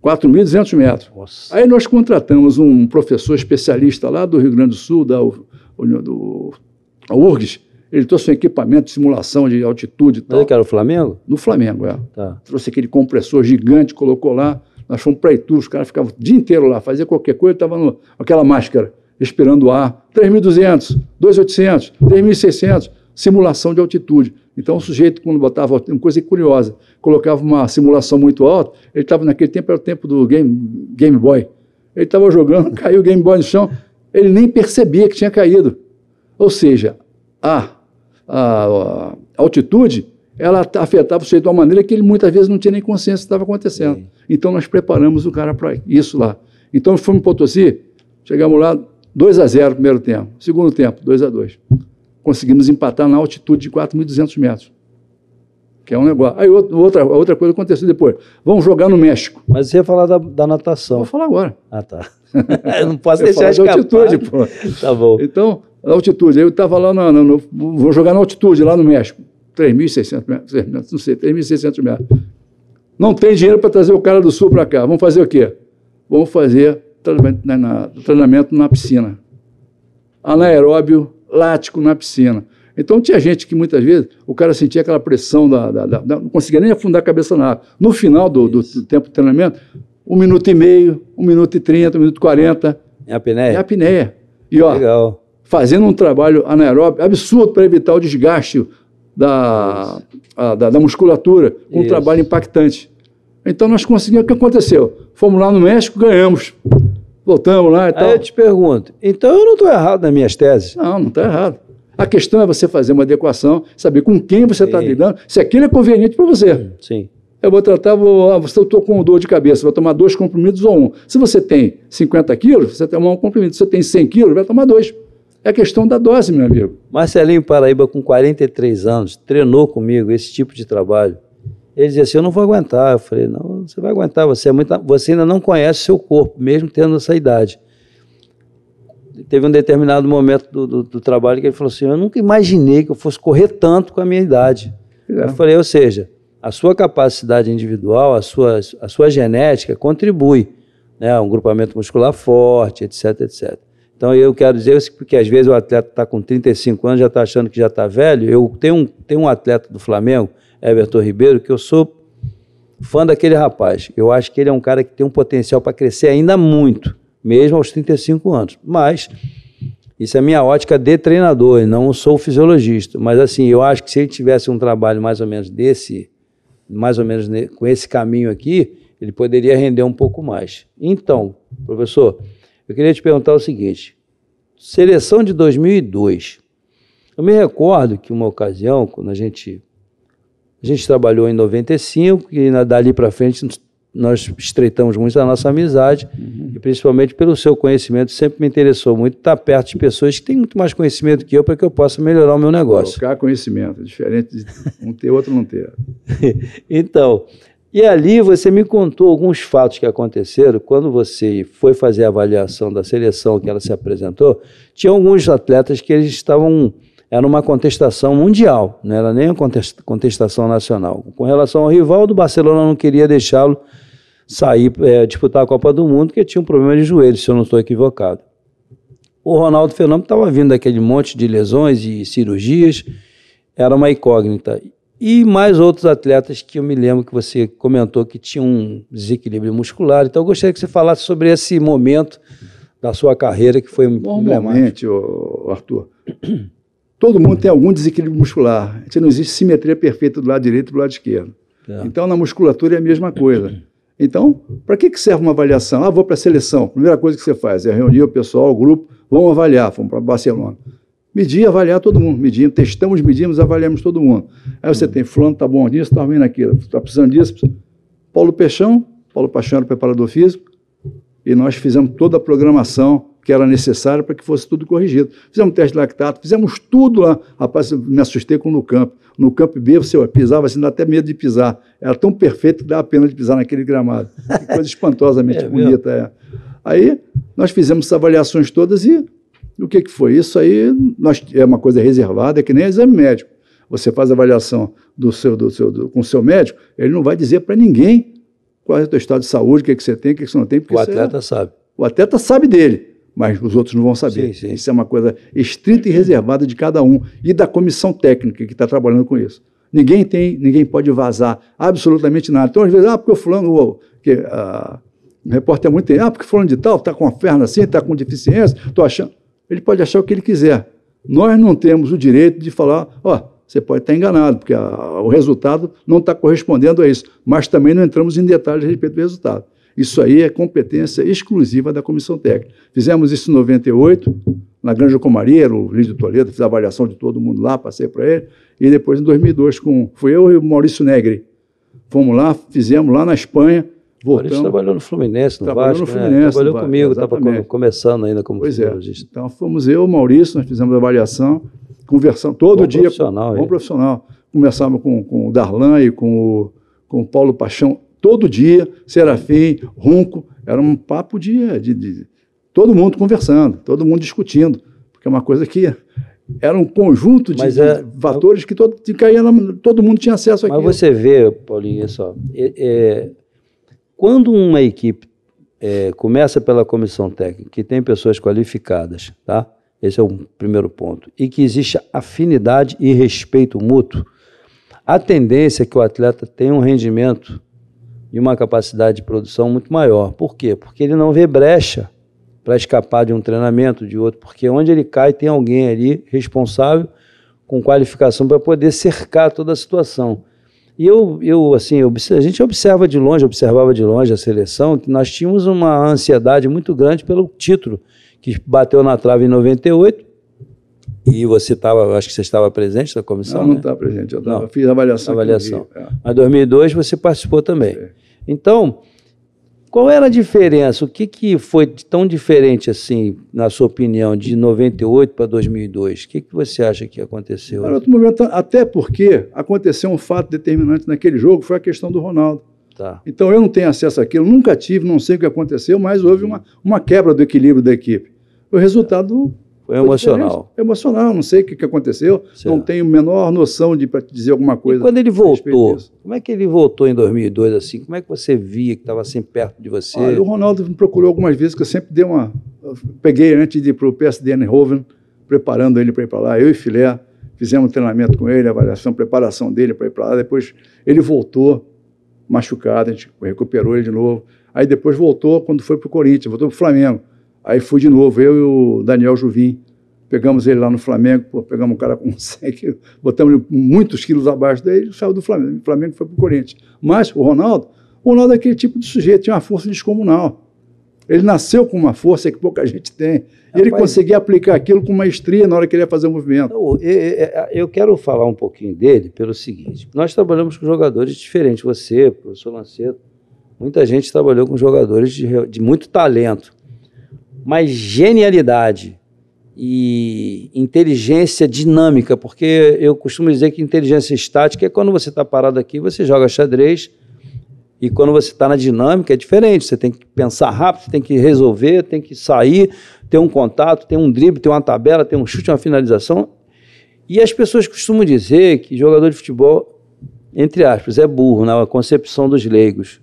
4.200 metros. Nossa. Aí nós contratamos um professor especialista lá do Rio Grande do Sul, da URGS. Ele trouxe um equipamento de simulação de altitude e tal. Mas que era o Flamengo? No Flamengo, é. Tá. Trouxe aquele compressor gigante, colocou lá. Nós fomos para Itu, os caras ficavam o dia inteiro lá, fazia qualquer coisa, estava com aquela máscara, esperando o ar. 3.200, 2.800, 3.600, simulação de altitude. Então o sujeito, quando botava, uma coisa curiosa, colocava uma simulação muito alta, ele estava naquele tempo, era o tempo do Game Boy. Ele estava jogando, caiu o Game Boy no chão, ele nem percebia que tinha caído. Ou seja, a altitude, ela afetava o sujeito de uma maneira que ele muitas vezes não tinha nem consciência do que estava acontecendo. Sim. Então nós preparamos o cara para isso lá. Então fomos em Potosí, chegamos lá, 2-0 primeiro tempo. Segundo tempo, 2-2. Conseguimos empatar na altitude de 4.200 metros. Que é um negócio. Aí outra coisa aconteceu depois. Vamos jogar no México. Mas você ia falar da natação. Vou falar agora. Ah, tá. Eu não posso deixar de altitude, pô. Tá bom. Então, a altitude. Eu estava lá, vou jogar na altitude, lá no México. 3.600 metros, não sei, 3.600 metros. Não tem dinheiro para trazer o cara do sul para cá. Vamos fazer o quê? Vamos fazer treinamento na piscina. Anaeróbio lático na piscina. Então tinha gente que muitas vezes o cara sentia aquela pressão, não conseguia nem afundar a cabeça na água. No final do tempo de treinamento, 1 minuto e meio, 1 minuto e 30, 1 minuto e 40. É a apneia? É a apneia. E ó, legal, fazendo um trabalho anaeróbio absurdo para evitar o desgaste da musculatura, com um trabalho impactante. Então nós conseguimos, o que aconteceu? Fomos lá no México, ganhamos. Voltamos lá e tal. Aí eu te pergunto, então eu não estou errado nas minhas teses? Não, não está errado. A questão é você fazer uma adequação, saber com quem você está lidando, se aquilo é conveniente para você. Sim. Eu vou tratar, você estou com dor de cabeça, vou tomar 2 comprimidos ou 1. Se você tem 50 quilos, você toma 1 comprimido. Se você tem 100 quilos, vai tomar 2. É questão da dose, meu amigo. Marcelinho Paraíba, com 43 anos, treinou comigo esse tipo de trabalho. Ele dizia assim, eu não vou aguentar. Eu falei, não, você vai aguentar, você ainda não conhece o seu corpo, mesmo tendo essa idade. Teve um determinado momento do trabalho que ele falou assim, eu nunca imaginei que eu fosse correr tanto com a minha idade. Eu falei, ou seja, a sua capacidade individual, a sua genética contribui, né, um grupamento muscular forte, etc, etc. Então eu quero dizer isso porque às vezes o atleta está com 35 anos, já está achando que já está velho. Eu tenho um atleta do Flamengo, Everton Ribeiro, que eu sou fã daquele rapaz. Eu acho que ele é um cara que tem um potencial para crescer ainda muito, mesmo aos 35 anos. Mas isso é a minha ótica de treinador, eu não sou fisiologista. Mas assim, eu acho que se ele tivesse um trabalho mais ou menos com esse caminho aqui, ele poderia render um pouco mais. Então, professor, eu queria te perguntar o seguinte, seleção de 2002, eu me recordo que uma ocasião, quando a gente trabalhou em 95, e dali para frente nós estreitamos muito a nossa amizade, e principalmente pelo seu conhecimento, sempre me interessou muito estar perto de pessoas que têm muito mais conhecimento que eu, para que eu possa melhorar o meu negócio. Colocar conhecimento, diferente de um ter, outro não ter. Então, e ali você me contou alguns fatos que aconteceram, quando você foi fazer a avaliação da seleção que ela se apresentou, tinha alguns atletas que eles era uma contestação mundial, não era nem uma contestação nacional. Com relação ao rival, do Barcelona não queria deixá-lo sair, disputar a Copa do Mundo, porque tinha um problema de joelho, se eu não estou equivocado. O Ronaldo Fenômeno estava vindo daquele monte de lesões e cirurgias, era uma incógnita. E mais outros atletas que eu me lembro que você comentou que tinham um desequilíbrio muscular. Então eu gostaria que você falasse sobre esse momento da sua carreira que foi Normalmente, Arthur, todo mundo tem algum desequilíbrio muscular. Não existe simetria perfeita do lado direito e do lado esquerdo. Então, na musculatura é a mesma coisa. Então, para que serve uma avaliação? Ah, vou para a seleção. Primeira coisa que você faz é reunir o pessoal, o grupo, vamos avaliar, fomos para Barcelona. Medir e avaliar todo mundo. Medimos, testamos, medimos, avaliamos todo mundo. Aí você tem fulano, tá bom nisso, tá ruim naquilo, tá precisando disso. Paulo Paixão era o preparador físico, e nós fizemos toda a programação que era necessária para que fosse tudo corrigido. Fizemos teste de lactato, fizemos tudo lá. Rapaz, me assustei com o No Camp. No Camp B, você pisava assim, dá até medo de pisar. Era tão perfeito que dava pena de pisar naquele gramado. Que coisa espantosamente bonita. É. Aí, nós fizemos essas avaliações todas e o que foi? Isso aí é uma coisa reservada, é que nem exame médico. Você faz a avaliação com o seu médico, ele não vai dizer para ninguém qual é o teu estado de saúde, o que você tem, o que você não tem. O atleta sabe. O atleta sabe dele, mas os outros não vão saber. Sim. Isso é uma coisa estrita e reservada de cada um e da comissão técnica que está trabalhando com isso. Ninguém pode vazar absolutamente nada. Então, às vezes, porque o fulano, o repórter é muito tempo, porque fulano de tal está com a perna assim, está com deficiência, estou achando. Ele pode achar o que ele quiser. Nós não temos o direito de falar, você pode estar enganado, porque o resultado não está correspondendo a isso, mas também não entramos em detalhes a respeito do resultado. Isso aí é competência exclusiva da comissão técnica. Fizemos isso em 98, na Granja Comaria, o Lídio Toledo, fiz a avaliação de todo mundo lá, passei para ele, e depois em 2002, fui eu e o Maurício Negri. Fomos lá, fizemos lá na Espanha, voltamos. Maurício trabalhou no Fluminense, no Vasco, no Fluminense, trabalhou comigo, estava começando ainda como fisiologista. Então fomos eu e o Maurício, nós fizemos a avaliação, conversando todo dia. Bom profissional. Conversávamos com o Darlan e com o Paulo Paixão, todo dia, Serafim, Runco, era um papo de todo mundo conversando, todo mundo discutindo, porque é uma coisa que era um conjunto de fatores que todo mundo tinha acesso àquilo. Mas você vê, Paulinho, quando uma equipe começa pela comissão técnica, que tem pessoas qualificadas, tá? Esse é o primeiro ponto, e que existe afinidade e respeito mútuo, a tendência é que o atleta tenha um rendimento e uma capacidade de produção muito maior. Por quê? Porque ele não vê brecha para escapar de um treinamento, de outro, porque onde ele cai tem alguém ali responsável com qualificação para poder cercar toda a situação. E a gente observava de longe a seleção, que nós tínhamos uma ansiedade muito grande pelo título, que bateu na trave em 98, e acho que você estava presente na comissão, Não estava presente, eu fiz a avaliação. Em 2002 você participou também. Sim. Então, qual era a diferença? O que foi tão diferente assim, na sua opinião, de 98 para 2002? O que você acha que aconteceu? Em outro momento, até porque aconteceu um fato determinante naquele jogo, foi a questão do Ronaldo. Tá. Então eu não tenho acesso àquilo, nunca tive, não sei o que aconteceu, mas houve uma quebra do equilíbrio da equipe. O resultado foi emocional. Emocional, não sei o que aconteceu, certo. Não tenho a menor noção para te dizer alguma coisa. E quando ele voltou, como é que ele voltou em 2002 assim? Como é que você via que estava assim perto de você? O Ronaldo me procurou algumas vezes, que eu sempre peguei antes de ir para o PSD Eindhoven, preparando ele para ir para lá, eu e Filé, fizemos um treinamento com ele, avaliação, preparação dele para ir para lá, depois ele voltou machucado, a gente recuperou ele de novo, aí depois voltou quando foi para o Corinthians, voltou para o Flamengo. Aí fui de novo, eu e o Daniel Juvim, pegamos ele lá no Flamengo, pegamos um cara com 100 quilos, botamos muitos quilos abaixo dele, saiu do Flamengo, o Flamengo foi para o Corinthians. Mas o Ronaldo é aquele tipo de sujeito, tinha uma força descomunal. Ele nasceu com uma força que pouca gente tem, e ele conseguia aplicar aquilo com maestria na hora que ele ia fazer o movimento. Eu quero falar um pouquinho dele pelo seguinte, nós trabalhamos com jogadores diferentes, você, professor Lanceto, muita gente trabalhou com jogadores de muito talento, mas genialidade e inteligência dinâmica, porque eu costumo dizer que inteligência estática é quando você está parado aqui, você joga xadrez, e quando você está na dinâmica é diferente, você tem que pensar rápido, você tem que resolver, tem que sair, ter um contato, ter um drible, ter uma tabela, ter um chute, uma finalização. E as pessoas costumam dizer que jogador de futebol, entre aspas, é burro na concepção dos leigos.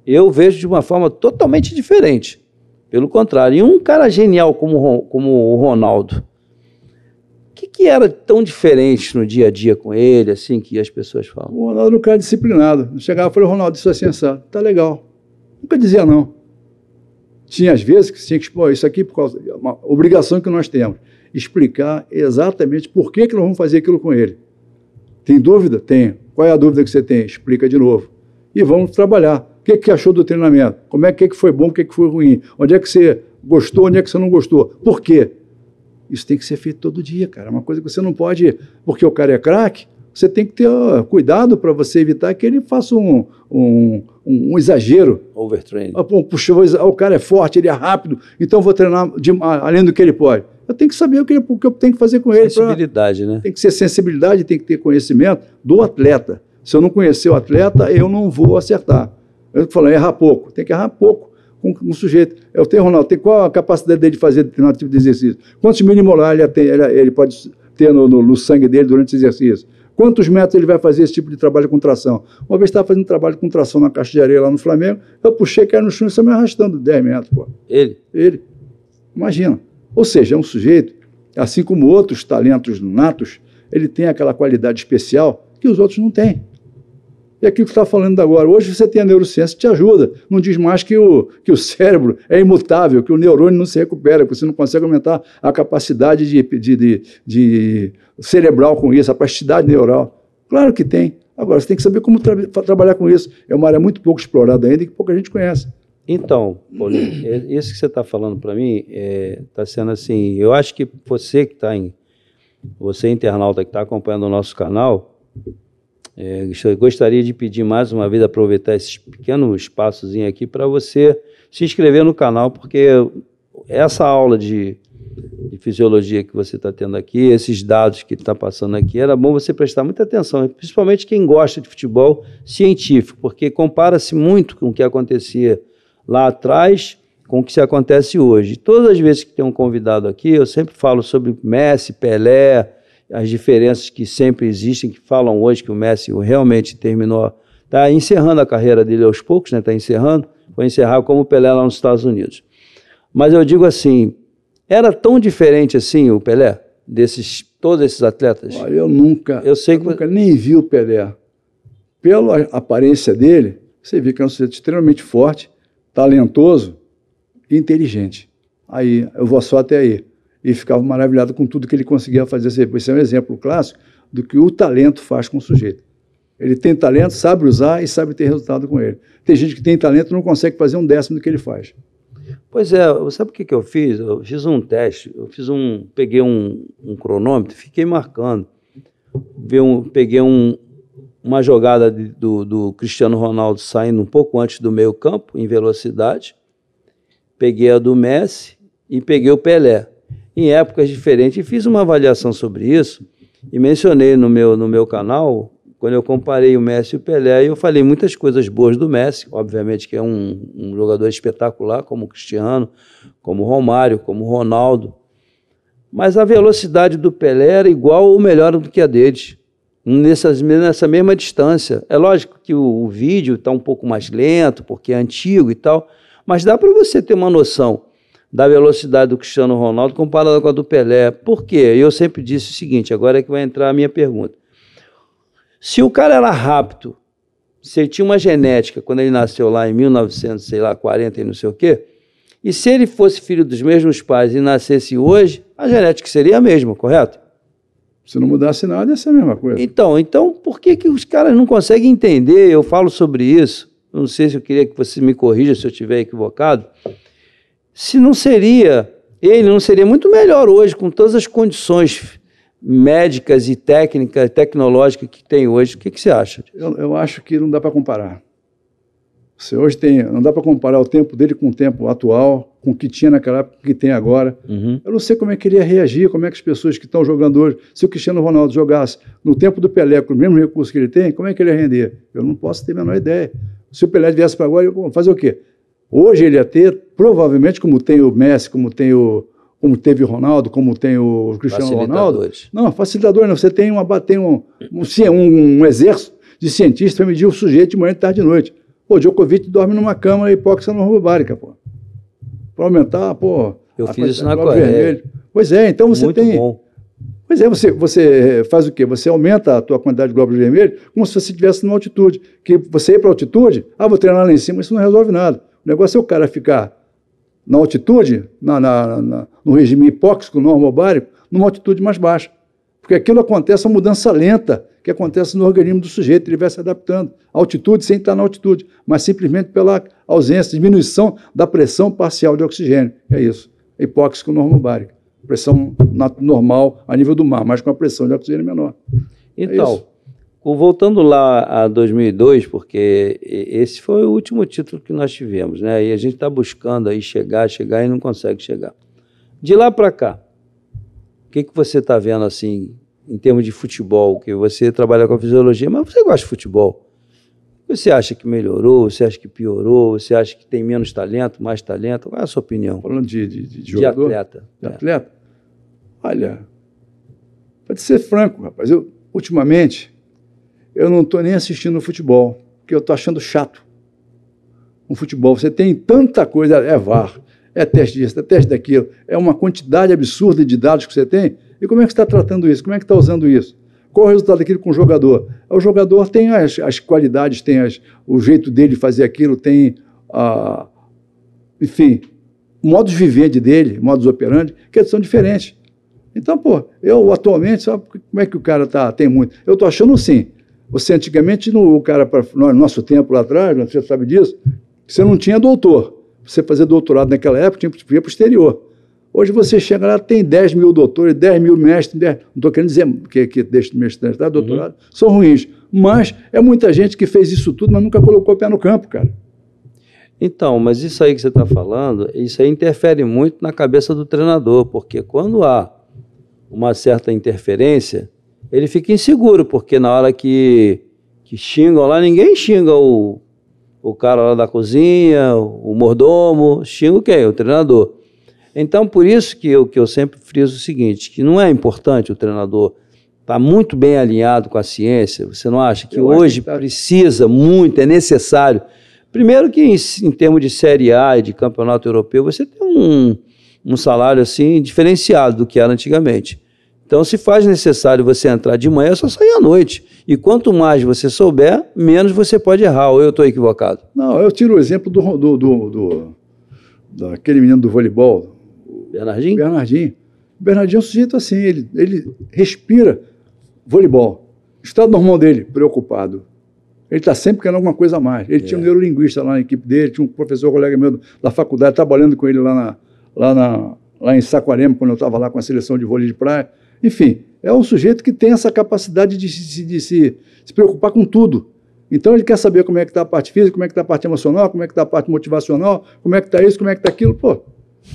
Eu vejo de uma forma totalmente diferente. Pelo contrário, e um cara genial como o Ronaldo, o que era tão diferente no dia a dia com ele, assim, que as pessoas falam? O Ronaldo era um cara disciplinado. Eu chegava e falei, Ronaldo, isso é sensato, tá legal. Nunca dizia não. Tinha às vezes que tinha que expor isso aqui por causa de uma obrigação que nós temos, explicar exatamente por que nós vamos fazer aquilo com ele. Tem dúvida? Tenho. Qual é a dúvida que você tem? Explica de novo. E vamos trabalhar. O que achou do treinamento? Como é que foi bom, o que foi ruim? Onde é que você gostou, onde é que você não gostou? Por quê? Isso tem que ser feito todo dia, cara. É uma coisa que você não pode... Porque o cara é craque, você tem que ter cuidado para você evitar que ele faça um exagero. Overtraining. Puxa, o cara é forte, ele é rápido, então eu vou treinar além do que ele pode. Eu tenho que saber o que eu tenho que fazer com ele. Sensibilidade, né? Tem que ser sensibilidade, tem que ter conhecimento do atleta. Se eu não conhecer o atleta, eu não vou acertar. Eu falo, errar pouco. Tem que errar pouco com um sujeito. Eu tenho, Ronaldo, qual a capacidade dele de fazer determinado tipo de exercício? Quantos milimolar ele pode ter no sangue dele durante esse exercício? Quantos metros ele vai fazer esse tipo de trabalho com tração? Uma vez estava fazendo trabalho com tração na caixa de areia lá no Flamengo, eu puxei, caí no chão e só me arrastando 10 metros. Pô. Ele. Imagina. Ou seja, é um sujeito, assim como outros talentos natos, ele tem aquela qualidade especial que os outros não têm. E aquilo que você está falando agora, hoje você tem a neurociência que te ajuda, não diz mais que o cérebro é imutável, que o neurônio não se recupera, que você não consegue aumentar a capacidade de cerebral com isso, a plasticidade neural. Claro que tem. Agora, você tem que saber como trabalhar com isso. É uma área muito pouco explorada ainda e que pouca gente conhece. Então, Paulinho, isso que você está falando para mim está sendo assim, eu acho que você você internauta que está acompanhando o nosso canal, gostaria de pedir mais uma vez, aproveitar esse pequeno espaçozinho aqui para você se inscrever no canal, porque essa aula de fisiologia que você está tendo aqui, esses dados que está passando aqui, era bom você prestar muita atenção, principalmente quem gosta de futebol científico, porque compara-se muito com o que acontecia lá atrás com o que se acontece hoje. Todas as vezes que tem um convidado aqui, eu sempre falo sobre Messi, Pelé, as diferenças que sempre existem, que falam hoje que o Messi realmente terminou, está encerrando a carreira dele aos poucos, né? Está encerrando, foi encerrar como o Pelé lá nos Estados Unidos. Mas eu digo assim, era tão diferente assim o Pelé, todos esses atletas? Olha, eu nunca nem vi o Pelé. Pela aparência dele, você vê que é um sujeito extremamente forte, talentoso e inteligente. Aí, eu vou só até aí. E ficava maravilhado com tudo que ele conseguia fazer. Esse é um exemplo clássico do que o talento faz com o sujeito. Ele tem talento, sabe usar e sabe ter resultado com ele. Tem gente que tem talento e não consegue fazer 1/10 do que ele faz. Pois é, sabe o que eu fiz? Eu fiz um teste, peguei um cronômetro, fiquei marcando. Peguei uma jogada do Cristiano Ronaldo saindo um pouco antes do meio campo, em velocidade, peguei a do Messi e peguei o Pelé, em épocas diferentes, e fiz uma avaliação sobre isso, e mencionei no meu canal, quando eu comparei o Messi e o Pelé, eu falei muitas coisas boas do Messi, obviamente que é um jogador espetacular, como o Cristiano, como o Romário, como o Ronaldo, mas a velocidade do Pelé era igual ou melhor do que a deles, nessa mesma distância. É lógico que o vídeo está um pouco mais lento, porque é antigo e tal, mas dá para você ter uma noção da velocidade do Cristiano Ronaldo comparada com a do Pelé. Por quê? Eu sempre disse o seguinte, agora é que vai entrar a minha pergunta. Se o cara era rápido, se ele tinha uma genética quando ele nasceu lá em 1940 e não sei o quê, e se ele fosse filho dos mesmos pais e nascesse hoje, a genética seria a mesma, correto? Se não mudasse nada, ia ser a mesma coisa. Então por que os caras não conseguem entender? Eu falo sobre isso, eu não sei se eu queria que você me corrija se eu estiver equivocado, se não seria, ele não seria muito melhor hoje, com todas as condições médicas e técnicas, tecnológicas que tem hoje. O que você acha? Eu acho que não dá para comparar. Você hoje não dá para comparar o tempo dele com o tempo atual, com o que tinha naquela época, com o que tem agora. Uhum. Eu não sei como é que ele ia reagir, como é que as pessoas que estão jogando hoje, se o Cristiano Ronaldo jogasse no tempo do Pelé, com o mesmo recurso que ele tem, como é que ele ia render? Eu não posso ter a menor ideia. Se o Pelé viesse para agora, eu ia fazer o quê? Hoje ele ia ter, provavelmente, como tem o Messi, como teve o Ronaldo, como tem o Cristiano Ronaldo. Não, facilitador não. Você tem um exército de cientistas para medir o sujeito de manhã, de tarde e de noite. Pô, Djokovic dorme numa cama hipóxia normobárica, pô. Para aumentar, pô... Eu fiz isso na Coreia. Pois é, então você muito tem... Bom. Pois é, você faz o quê? Você aumenta a tua quantidade de glóbulos vermelhos como se você estivesse numa altitude. Que você ir para a altitude, vou treinar lá em cima, isso não resolve nada. O negócio é o cara ficar na altitude, no regime hipóxico, normobárico, numa altitude mais baixa. Porque aquilo acontece, uma mudança lenta, que acontece no organismo do sujeito, ele vai se adaptando à altitude sem estar na altitude, mas simplesmente pela ausência, diminuição da pressão parcial de oxigênio. É isso, hipóxico normobárica. Pressão normal a nível do mar, mas com a pressão de oxigênio menor. Então, voltando lá a 2002, porque esse foi o último título que nós tivemos, né? E a gente está buscando aí chegar e não consegue chegar. De lá para cá, o que você está vendo assim, em termos de futebol? Que você trabalha com a fisiologia, mas você gosta de futebol. Você acha que melhorou? Você acha que piorou? Você acha que tem menos talento, mais talento? Qual é a sua opinião? Falando de jogador? De atleta. De atleta? Olha, pode ser franco, rapaz. Ultimamente, eu não estou nem assistindo futebol, porque eu estou achando chato. Um futebol, você tem tanta coisa, é VAR, é teste disso, é teste daquilo, é uma quantidade absurda de dados que você tem. E como é que você está tratando isso? Como é que está usando isso? Qual é o resultado daquilo com o jogador? O jogador tem as qualidades, tem o jeito dele de fazer aquilo, tem, enfim, modos de vivendi dele, modus operandi, que são diferentes. Então, eu atualmente, sabe como é que o cara tem muito? Eu estou achando sim. Você antigamente, o cara, no nosso tempo lá atrás, você sabe disso, você não tinha doutor. Você fazer doutorado naquela época, tinha que ir para o exterior. Hoje você chega lá, tem 10 mil doutores, 10 mil mestres, não estou querendo dizer que deixe mestrado, doutorado, são ruins. Mas é muita gente que fez isso tudo, mas nunca colocou o pé no campo, cara. Então, mas isso aí que você está falando, isso aí interfere muito na cabeça do treinador, porque quando há uma certa interferência, ele fica inseguro, porque na hora que xingam lá, ninguém xinga o cara lá da cozinha, o mordomo, xinga quem? O treinador. Então, por isso que eu sempre friso o seguinte, que não é importante o treinador estar muito bem alinhado com a ciência. Você não acha que hoje precisa muito, é necessário? Primeiro que em termos de Série A e de campeonato europeu, você tem um salário assim diferenciado do que era antigamente. Então, se faz necessário você entrar de manhã, é só sair à noite. E quanto mais você souber, menos você pode errar. Ou eu estou equivocado? Não, eu tiro o exemplo daquele menino do voleibol. Bernardinho? Bernardinho. O Bernardinho é um sujeito assim, ele respira voleibol. O estado normal dele, preocupado. Ele está sempre querendo alguma coisa a mais. Ele tinha um neurolinguista lá na equipe dele, tinha um professor, colega meu da faculdade, trabalhando com ele lá em Saquarema, quando eu estava lá com a seleção de vôlei de praia. Enfim, é um sujeito que tem essa capacidade de se preocupar com tudo. Então ele quer saber como é que está a parte física, como é que está a parte emocional, como é que está a parte motivacional, como é que está isso, como é que está aquilo,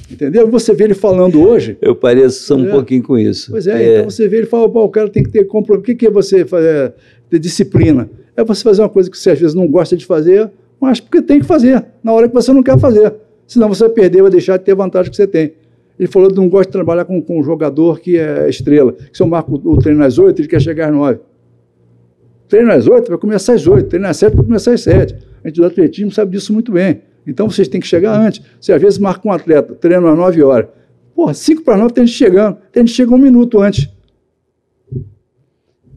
entendeu? Você vê ele falando hoje... Eu pareço um pouquinho com isso. Pois é, então você vê ele fala, o cara tem que ter compromisso. O que é você ter disciplina? É você fazer uma coisa que você às vezes não gosta de fazer, mas porque tem que fazer, na hora que você não quer fazer. Senão você vai perder, vai deixar de ter a vantagem que você tem. Ele falou que não gosta de trabalhar com um jogador que é estrela. Que se eu marco o treino às 8, ele quer chegar às 9. Treino às 8, vai começar às 8. Treino às 7, vai começar às 7. A gente do atletismo sabe disso muito bem. Então vocês têm que chegar antes. Você às vezes marca um atleta, treino às 9 horas. 5 para 9 tem gente chegando. Tem gente que chega 1 minuto antes.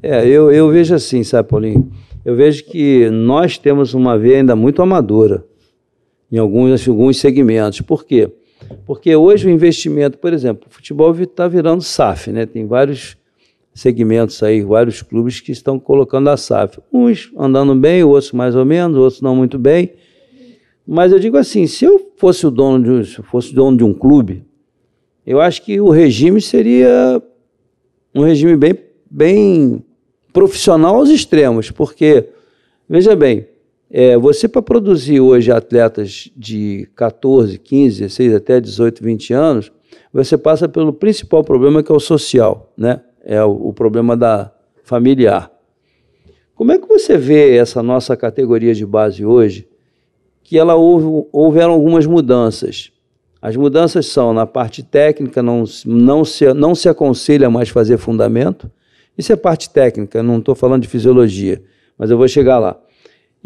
Eu vejo assim, sabe, Paulinho? Eu vejo que nós temos uma veia ainda muito amadora em alguns segmentos. Por quê? Porque hoje o investimento, por exemplo, o futebol está virando SAF, né? Tem vários segmentos aí, vários clubes que estão colocando a SAF. Uns andando bem, outros mais ou menos, outros não muito bem. Mas eu digo assim, se eu fosse o dono de um clube, eu acho que o regime seria um regime bem profissional aos extremos, porque, veja bem, você para produzir hoje atletas de 14, 15, 16, até 18, 20 anos, você passa pelo principal problema, que é o social, né? É o problema da familiar. Como é que você vê essa nossa categoria de base hoje, que houveram algumas mudanças? As mudanças são na parte técnica, não se aconselha mais fazer fundamento. Isso é parte técnica, não estou falando de fisiologia, mas eu vou chegar lá.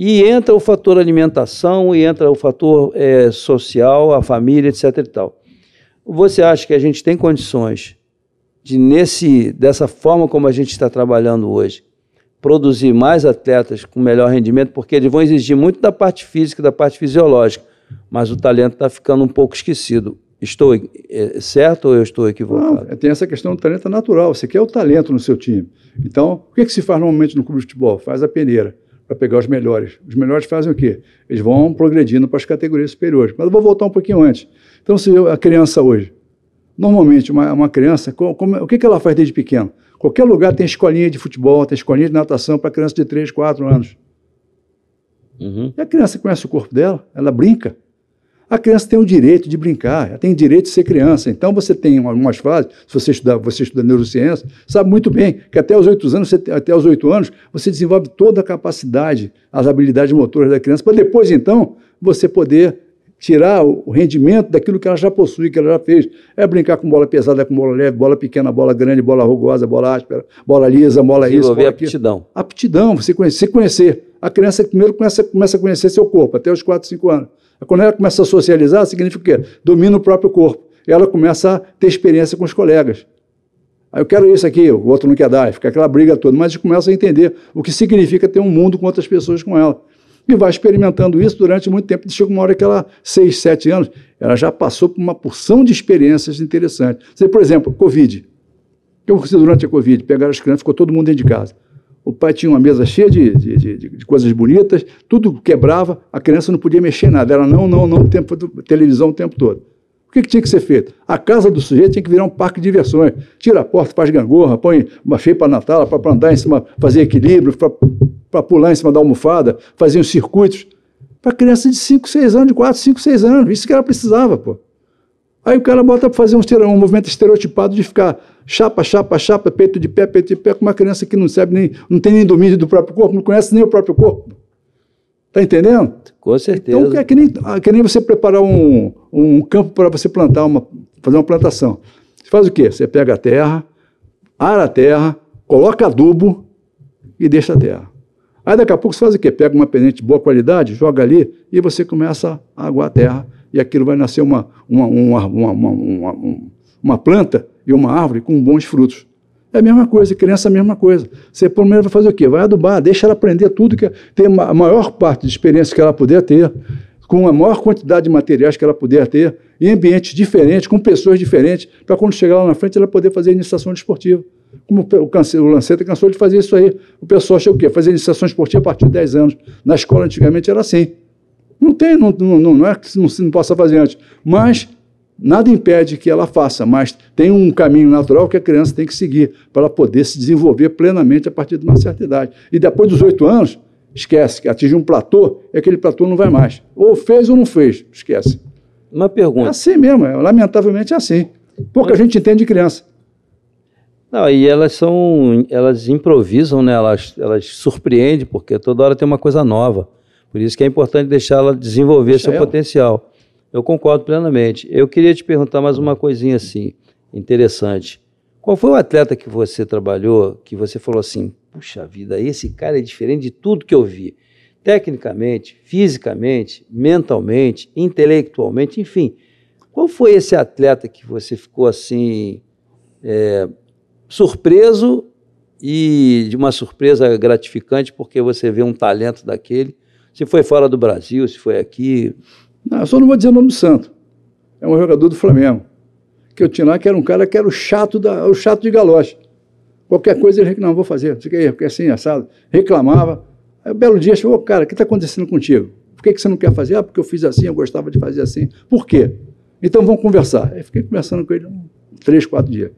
E entra o fator alimentação, e entra o fator social, a família, etc. e tal. Você acha que a gente tem condições de, dessa forma como a gente está trabalhando hoje, produzir mais atletas com melhor rendimento, porque eles vão exigir muito da parte física, da parte fisiológica, mas o talento está ficando um pouco esquecido. Estou certo ou eu estou equivocado? Não, tem essa questão do talento natural. Você quer o talento no seu time. Então, o que se faz normalmente no clube de futebol? Faz a peneira para pegar os melhores. Os melhores fazem o quê? Eles vão progredindo para as categorias superiores. Mas eu vou voltar um pouquinho antes. Então, se a criança hoje, normalmente uma criança, o que ela faz desde pequeno? Qualquer lugar tem escolinha de futebol, tem escolinha de natação para criança de 3, 4 anos. Uhum. E a criança conhece o corpo dela, ela brinca. A criança tem o direito de brincar, ela tem o direito de ser criança. Então, você tem algumas fases, se você estuda neurociência, sabe muito bem que até os 8 anos, você desenvolve toda a capacidade, as habilidades motoras da criança, para depois, então, você poder tirar o rendimento daquilo que ela já possui, que ela já fez. É brincar com bola pesada, com bola leve, bola pequena, bola grande, bola rugosa, bola áspera, bola lisa, bola isso, bola aquilo. Aptidão. Aptidão, você conhecer. A criança primeiro começa a conhecer seu corpo, até os 4, 5 anos. Quando ela começa a socializar, significa o quê? Domina o próprio corpo. Ela começa a ter experiência com os colegas. Aí eu quero isso aqui, o outro não quer dar, fica aquela briga toda. Mas começa a entender o que significa ter um mundo com outras pessoas com ela. E vai experimentando isso durante muito tempo. Chega uma hora que ela, 6, 7 anos, ela já passou por uma porção de experiências interessantes. Você, por exemplo, Covid. O que aconteceu durante a Covid? Pegaram as crianças, ficou todo mundo dentro de casa. O pai tinha uma mesa cheia de coisas bonitas, tudo quebrava, a criança não podia mexer em nada. Ela televisão o tempo todo. O que tinha que ser feito? A casa do sujeito tinha que virar um parque de diversões. Tira a porta, faz gangorra, põe uma cheia para Natal, para andar em cima, fazer equilíbrio, para pular em cima da almofada, fazer uns circuitos. Para criança de 5, 6 anos, de 4, 5, 6 anos. Isso que ela precisava, pô. Aí o cara bota para fazer um movimento estereotipado de ficar chapa, peito de pé, com uma criança que não sabe não tem nem domínio do próprio corpo, não conhece nem o próprio corpo. Tá entendendo? Com certeza. Então é que nem você preparar um campo para você fazer uma plantação. Você faz o quê? Você pega a terra, ara a terra, coloca adubo e deixa a terra. Aí daqui a pouco você faz o quê? Pega uma peneira de boa qualidade, joga ali e você começa a aguar a terra. E aquilo vai nascer uma planta e uma árvore com bons frutos. É a mesma coisa, criança é a mesma coisa. Você primeiro vai fazer o quê? Vai adubar, deixa ela aprender tudo, ter a maior parte de experiência que ela puder ter, com a maior quantidade de materiais que ela puder ter, em ambientes diferentes, com pessoas diferentes, para quando chegar lá na frente ela poder fazer iniciação desportiva. Como o Lanceta cansou de fazer isso aí. O pessoal chega o quê? Fazer iniciação esportiva a partir de 10 anos. Na escola antigamente era assim. Não é que não possa fazer antes, mas nada impede que ela faça, mas tem um caminho natural que a criança tem que seguir para ela poder se desenvolver plenamente a partir de uma certa idade. E depois dos 8 anos, esquece, que atingir um platô, aquele platô não vai mais. Ou fez ou não fez, esquece. Uma pergunta. É assim mesmo, lamentavelmente é assim. Pouca gente entende de criança. Não, e elas improvisam, né? Elas surpreendem, porque toda hora tem uma coisa nova. Por isso que é importante deixar ela desenvolver seu potencial. Eu concordo plenamente. Eu queria te perguntar mais uma coisinha assim, interessante. Qual foi o atleta que você trabalhou, que você falou assim, puxa vida, esse cara é diferente de tudo que eu vi? Tecnicamente, fisicamente, mentalmente, intelectualmente, enfim. Qual foi esse atleta que você ficou assim, surpreso e de uma surpresa gratificante porque você vê um talento daquele? Se foi fora do Brasil, se foi aqui. Não, eu só não vou dizer o nome do santo. É um jogador do Flamengo. Que eu tinha lá, que era um cara que era o chato de galoche. Qualquer coisa ele não vou fazer, porque assim, assado. Reclamava. Aí um belo dia chegou, cara, o que está acontecendo contigo? Por que você não quer fazer? Porque eu fiz assim, eu gostava de fazer assim. Por quê? Então vamos conversar. Aí fiquei conversando com ele 3, 4 dias.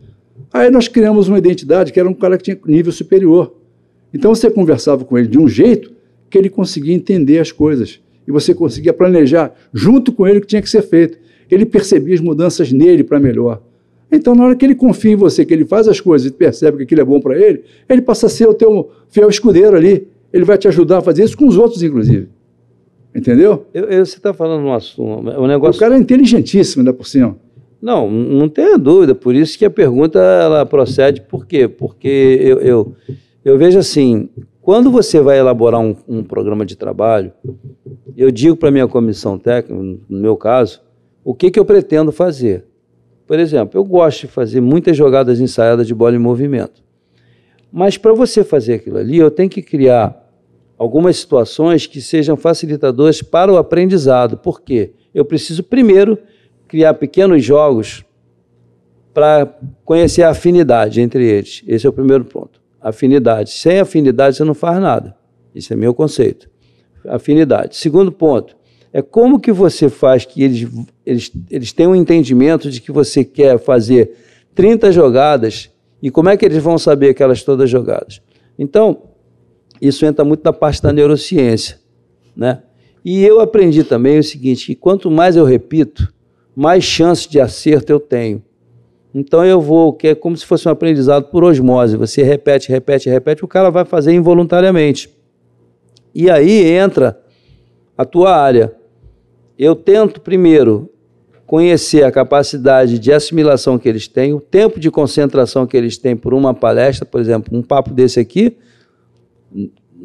Aí nós criamos uma identidade que era um cara que tinha nível superior. Então você conversava com ele de um jeito que ele conseguia entender as coisas. E você conseguia planejar junto com ele o que tinha que ser feito. Ele percebia as mudanças nele para melhor. Então, na hora que ele confia em você, que ele faz as coisas e percebe que aquilo é bom para ele, ele passa a ser o teu fiel escudeiro ali. Ele vai te ajudar a fazer isso com os outros, inclusive. Entendeu? Você está falando um negócio... O cara é inteligentíssimo, ainda por cima. Não tenha dúvida. Por isso que a pergunta ela procede. Por quê? Porque eu vejo assim... Quando você vai elaborar um programa de trabalho, eu digo para a minha comissão técnica, no meu caso, o que eu pretendo fazer. Por exemplo, eu gosto de fazer muitas jogadas ensaiadas de bola em movimento. Mas para você fazer aquilo ali, eu tenho que criar algumas situações que sejam facilitadoras para o aprendizado. Por quê? Eu preciso, primeiro, criar pequenos jogos para conhecer a afinidade entre eles. Esse é o primeiro ponto. Afinidade. Sem afinidade você não faz nada. Esse é meu conceito. Afinidade. Segundo ponto, é como que você faz que eles tenham um entendimento de que você quer fazer 30 jogadas e como é que eles vão saber aquelas todas jogadas. Então, isso entra muito na parte da neurociência, né? E eu aprendi também o seguinte, que quanto mais eu repito, mais chance de acerto eu tenho. Então eu vou, que é como se fosse um aprendizado por osmose, você repete, o cara vai fazer involuntariamente. E aí entra a tua área. Eu tento primeiro conhecer a capacidade de assimilação que eles têm, o tempo de concentração que eles têm por uma palestra, por exemplo, um papo desse aqui,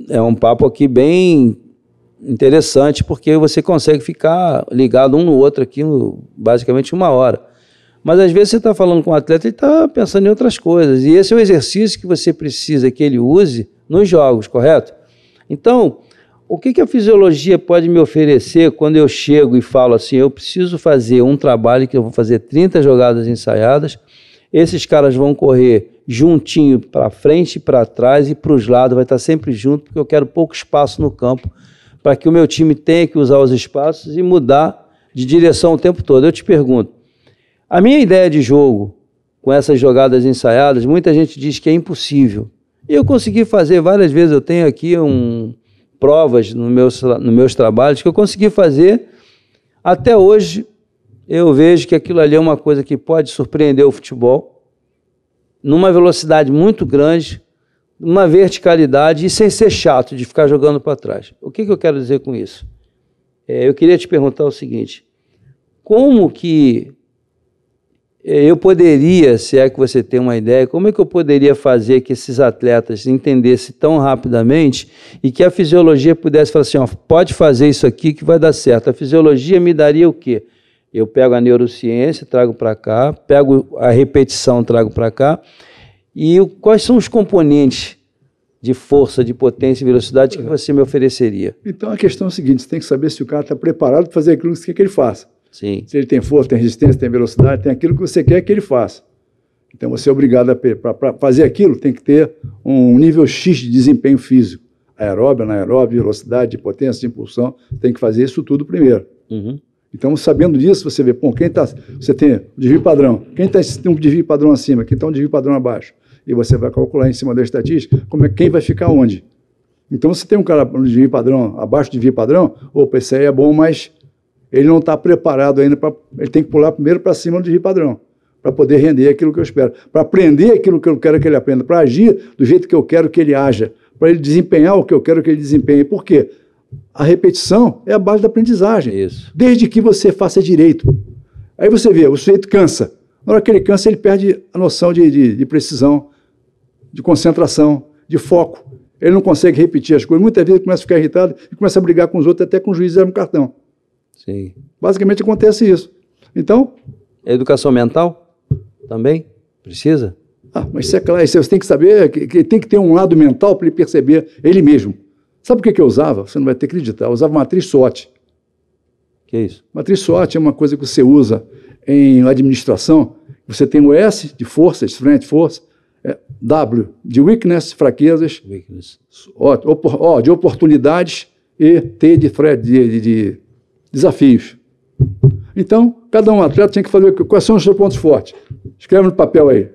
é um papo aqui bem interessante, porque você consegue ficar ligado um no outro aqui, basicamente 1 hora. Mas às vezes você está falando com um atleta e está pensando em outras coisas, e esse é o exercício que você precisa que ele use nos jogos, correto? Então, o que a fisiologia pode me oferecer quando eu chego e falo assim, eu preciso fazer um trabalho que eu vou fazer 30 jogadas ensaiadas, esses caras vão correr juntinho para frente, para trás e para os lados, vai estar sempre junto, porque eu quero pouco espaço no campo, para que o meu time tenha que usar os espaços e mudar de direção o tempo todo. Eu te pergunto, a minha ideia de jogo, com essas jogadas ensaiadas, muita gente diz que é impossível. E eu consegui fazer várias vezes, eu tenho aqui provas nos meus trabalhos que eu consegui fazer. Até hoje, eu vejo que aquilo ali é uma coisa que pode surpreender o futebol, numa velocidade muito grande, uma verticalidade e sem ser chato de ficar jogando para trás. O que eu quero dizer com isso? Eu queria te perguntar o seguinte, como que eu poderia, se é que você tem uma ideia, como é que eu poderia fazer que esses atletas entendessem tão rapidamente e que a fisiologia pudesse falar assim, ó, pode fazer isso aqui que vai dar certo. A fisiologia me daria o quê? Eu pego a neurociência, trago para cá, pego a repetição, trago para cá, e quais são os componentes de força, de potência e velocidade que você me ofereceria? Então a questão é a seguinte, você tem que saber se o cara está preparado para fazer aquilo que você quer que ele faça. Sim. Se ele tem força, tem resistência, tem velocidade, tem aquilo que você quer que ele faça. Então você é obrigado para fazer aquilo, tem que ter um nível X de desempenho físico. Aeróbio, anaeróbio, velocidade, potência, de impulsão, tem que fazer isso tudo primeiro. Uhum. Então, sabendo disso, você vê, pô, você tem o desvio padrão, quem tem um desvio padrão acima, quem está um desvio padrão abaixo, e você vai calcular em cima da estatística quem vai ficar onde. Então, você tem um cara no desvio padrão, abaixo do desvio padrão, opa, esse aí é bom, mas ele não está preparado ainda, ele tem que pular primeiro para cima do desvio padrão, para poder render aquilo que eu espero, para aprender aquilo que eu quero que ele aprenda, para agir do jeito que eu quero que ele haja, para ele desempenhar o que eu quero que ele desempenhe. Por quê? A repetição é a base da aprendizagem, Isso. Desde que você faça direito. Aí você vê, o sujeito cansa. Na hora que ele cansa, ele perde a noção de precisão, de concentração, de foco. Ele não consegue repetir as coisas. Muitas vezes ele começa a ficar irritado e começa a brigar com os outros, até com o juiz zero no cartão. Sim. Basicamente acontece isso. Então... Educação mental também precisa? Mas isso é claro, você tem que saber que tem que ter um lado mental para ele perceber ele mesmo. Sabe o que eu usava? Você não vai ter que acreditar. Eu usava matriz SWOT. Que é isso? Matriz SWOT é uma coisa que você usa em administração. Você tem o S de força, strength, força, W de weakness, fraquezas, O de oportunidades e T de desafios. Então, cada um atleta tinha que fazer quais são os seus pontos fortes. Escreve no papel aí.